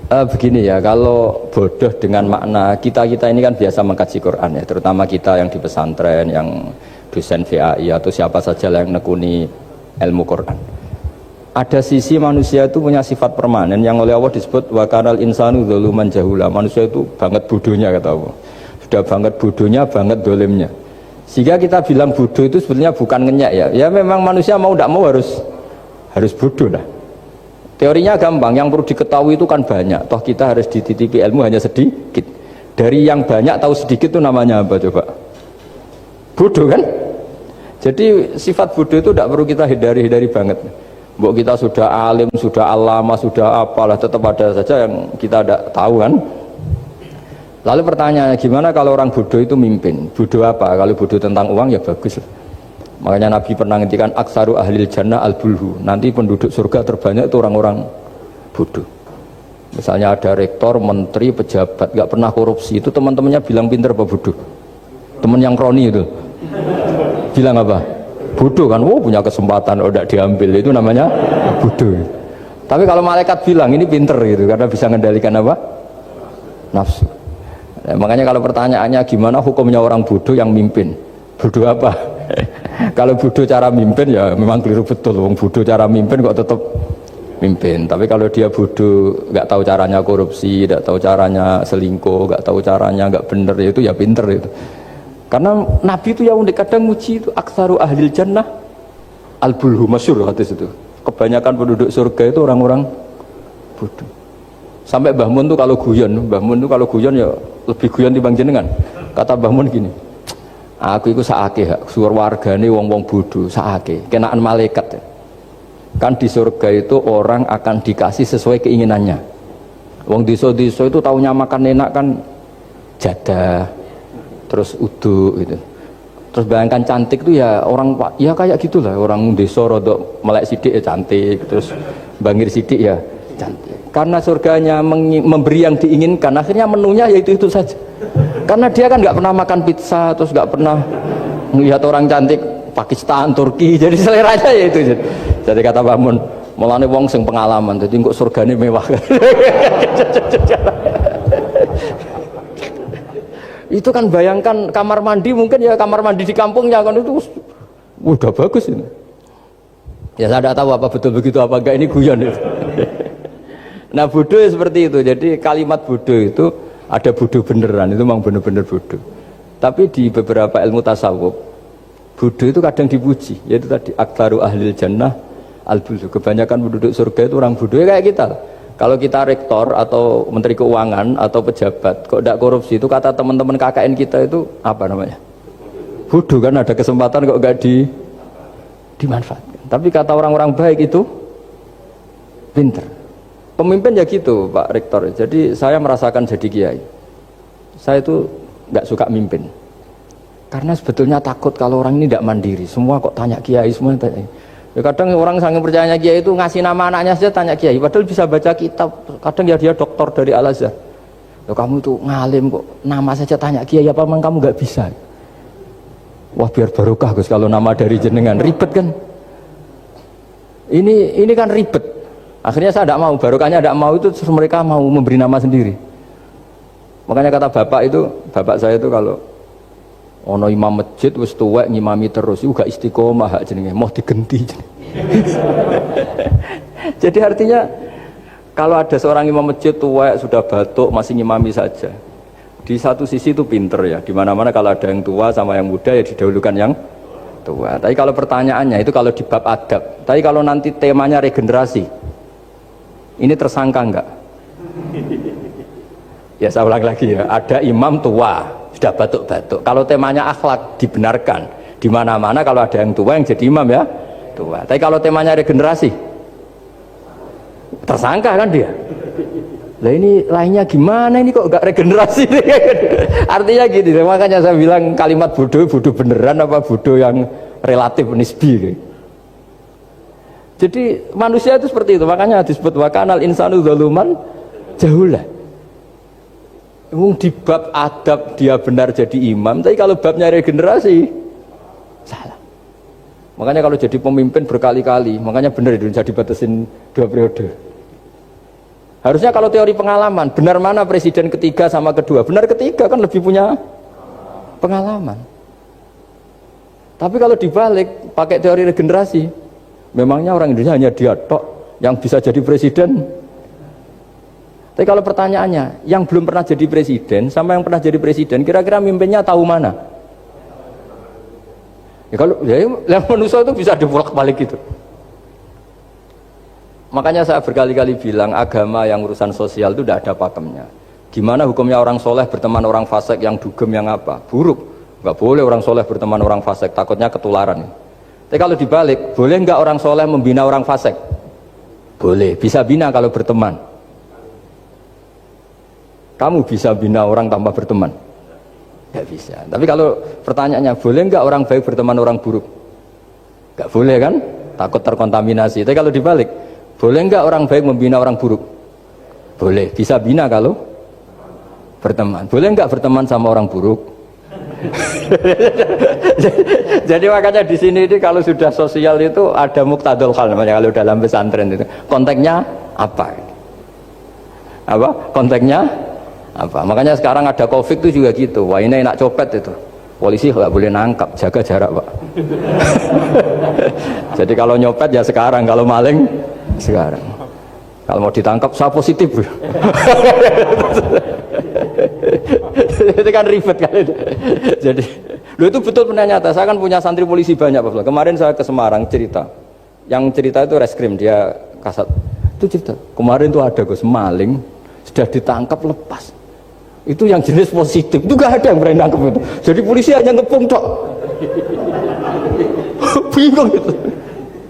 Begini ya, kalau bodoh dengan makna kita ini kan biasa mengkaji Quran ya, terutama kita yang di pesantren, yang dosen VAI atau siapa saja yang nekuni ilmu Quran. Ada sisi manusia itu punya sifat permanen yang oleh Allah disebut wa kanal insanu dzaluman jahula. Manusia itu banget bodohnya kata Allah. Sudah banget bodohnya, banget dolimnya. Sehingga kita bilang bodoh itu sebetulnya bukan ngenyek ya. Ya memang manusia mau tidak mau harus bodoh lah. Teorinya gampang, yang perlu diketahui itu kan banyak. Toh kita harus dititipi ilmu hanya sedikit. Dari yang banyak tahu sedikit itu namanya apa coba? Bodoh kan? Jadi sifat bodoh itu tidak perlu kita hindari banget. Mbok kita sudah alim, sudah alama, sudah apalah, tetap ada saja yang kita tidak tahu kan. Lalu pertanyaannya, gimana kalau orang bodoh itu mimpin? Bodoh apa? Kalau bodoh tentang uang ya bagus. Makanya Nabi pernah ngendikan aksaru ahlil jannah al-bulhu. Nanti penduduk surga terbanyak itu orang-orang bodoh. Misalnya ada rektor, menteri, pejabat, gak pernah korupsi. Itu teman-temannya bilang pinter apa bodoh? Teman yang kroni itu bilang apa? Bodoh kan, punya kesempatan, tidak diambil, itu namanya bodoh. Tapi kalau malaikat bilang ini pinter gitu, karena bisa mengendalikan apa? Nafsu. Nah, makanya kalau pertanyaannya gimana hukumnya orang bodoh yang mimpin? Bodoh apa? Kalau bodoh cara mimpin ya memang keliru betul. Wong bodoh cara mimpin kok tetap mimpin. Tapi kalau dia bodoh, nggak tahu caranya korupsi, nggak tahu caranya selingkuh, nggak tahu caranya nggak bener, itu ya pinter itu. Karena Nabi itu yang unik kadang muji itu aksaru ahlil jannah al-bulhu, masyhur hadis itu. Kebanyakan penduduk surga itu orang-orang bodoh. Sampai Mbah Mun tuh kalau guyon ya lebih guyon dibanding jenengan. Kata Mbah Mun gini, aku itu saake suar wargane wong-wong bodoh, saake kenaan malaikat. Kan di surga itu orang akan dikasih sesuai keinginannya. Wong desa-desa itu taunya makan enak kan jadah, terus uduk gitu. Terus bayangkan cantik tuh ya orang ya kayak gitulah, orang desa rodok melek sidik ya cantik, terus bangir sidik ya cantik. Karena surganya memberi yang diinginkan, akhirnya menunya ya itu saja. Karena dia kan nggak pernah makan pizza, terus nggak pernah melihat orang cantik Pakistan, Turki, jadi seleranya ya itu. Jadi kata Mbah Mun, mulane wong sing pengalaman, jadi kok surgane mewah. Itu kan bayangkan kamar mandi, mungkin ya kamar mandi di kampungnya kan itu udah bagus ini. Ya saya tidak tahu apa betul begitu apa enggak, ini guyon itu. Nah bodoh ya seperti itu. Jadi kalimat bodoh itu ada bodoh beneran, itu memang bener-bener bodoh. Tapi di beberapa ilmu tasawuf, bodoh itu kadang dipuji, yaitu tadi aktaru ahlil jannah al-bulhu. Kebanyakan penduduk surga itu orang bodoh ya kayak kita. Kalau kita rektor atau menteri keuangan atau pejabat kok tidak korupsi, itu kata teman-teman KKN kita itu apa namanya? Bodoh kan, ada kesempatan kok nggak dimanfaatkan. Tapi kata orang-orang baik itu pinter. Pemimpin ya gitu Pak Rektor. Jadi saya merasakan jadi kiai, saya itu nggak suka mimpin karena sebetulnya takut kalau orang ini tidak mandiri. Semua kok tanya kiai, semua tanya. Ya kadang orang sangat percayanya kiai itu ngasih nama anaknya saja tanya kiai, padahal bisa baca kitab. Kadang ya dia doktor dari Al-Azhar. Ya kamu itu ngalim kok nama saja tanya kiai, apa memang kamu nggak bisa? Wah biar barokah Gus kalau nama dari jenengan, ribet kan? Ini kan ribet. Akhirnya saya tidak mau, barokahnya tidak mau, itu terus mereka mau memberi nama sendiri. Makanya kata bapak saya itu kalau ono imam masjid wis tuwek ngimami terus iku gak istiqomah hak jenenge, mau digenti jenenge. Jadi artinya kalau ada seorang imam masjid tuwek sudah batuk masih ngimami saja, di satu sisi itu pinter ya, di mana-mana kalau ada yang tua sama yang muda ya didahulukan yang tua. Tapi kalau pertanyaannya itu kalau di bab adab, tapi kalau nanti temanya regenerasi, ini tersangka enggak? Ya saya ulang lagi ya, ada imam tua sudah batuk-batuk. Kalau temanya akhlak dibenarkan, di mana-mana kalau ada yang tua yang jadi imam ya tua. Tapi kalau temanya regenerasi, tersangka kan dia. Lah ini lainnya gimana ini kok gak regenerasi? Artinya gitu, makanya saya bilang kalimat bodoh beneran apa bodoh yang relatif nisbi. Jadi manusia itu seperti itu, makanya disebut wa kanal insanu zaluman jahula. Di bab adab dia benar jadi imam, tapi kalau babnya regenerasi salah. Makanya kalau jadi pemimpin berkali-kali, makanya benar Indonesia dibatasin 2 periode. Harusnya kalau teori pengalaman, benar mana presiden ketiga sama kedua? Benar ketiga kan lebih punya pengalaman. Tapi kalau dibalik, pakai teori regenerasi, memangnya orang Indonesia hanya dia tok yang bisa jadi presiden? Tapi kalau pertanyaannya, yang belum pernah jadi presiden sama yang pernah jadi presiden, kira-kira mimpinnya tahu mana? Ya kalau yang manusia itu bisa dibolak-balik gitu. Makanya saya berkali-kali bilang agama yang urusan sosial itu tidak ada pakemnya. Gimana hukumnya orang soleh berteman orang fasik yang dugem yang apa? Buruk. Nggak boleh orang soleh berteman orang fasik, takutnya ketularan. Tapi kalau dibalik, boleh nggak orang soleh membina orang fasik? Boleh, bisa bina kalau berteman. Kamu bisa bina orang tanpa berteman? Nggak bisa. Tapi kalau pertanyaannya, boleh nggak orang baik berteman orang buruk? Nggak boleh kan? Takut terkontaminasi. Tapi kalau dibalik, boleh nggak orang baik membina orang buruk? Boleh, bisa bina kalau berteman. Boleh nggak berteman sama orang buruk? Jadi makanya di sini ini kalau sudah sosial itu ada muktadul hal namanya kalau dalam pesantren itu. Konteksnya apa? Apa? Konteksnya apa? Makanya sekarang ada Covid itu juga gitu. Wah ini enak copet itu. Polisi nggak boleh nangkap, jaga jarak Pak. Jadi kalau nyopet ya sekarang, kalau maling sekarang. Kalau mau ditangkap saya positif. Itu kan ribet kan itu. Jadi, lo itu betul benar nyata. Saya kan punya santri polisi banyak Pak. Kemarin saya ke Semarang cerita. Yang cerita itu reskrim dia kasat. Itu cerita. Kemarin tuh ada Gus maling sudah ditangkap lepas. Itu yang jenis positif. Itu gak ada yang berani nangkep itu. Jadi polisi hanya ngepung tok. Bingung gitu.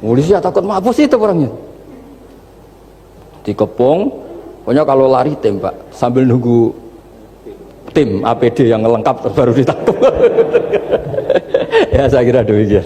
Polisi takut mampus itu orangnya. Dikepung, pokoknya kalau lari tembak sambil nunggu tim APD yang lengkap baru ditangkap. Ya saya kira demikian.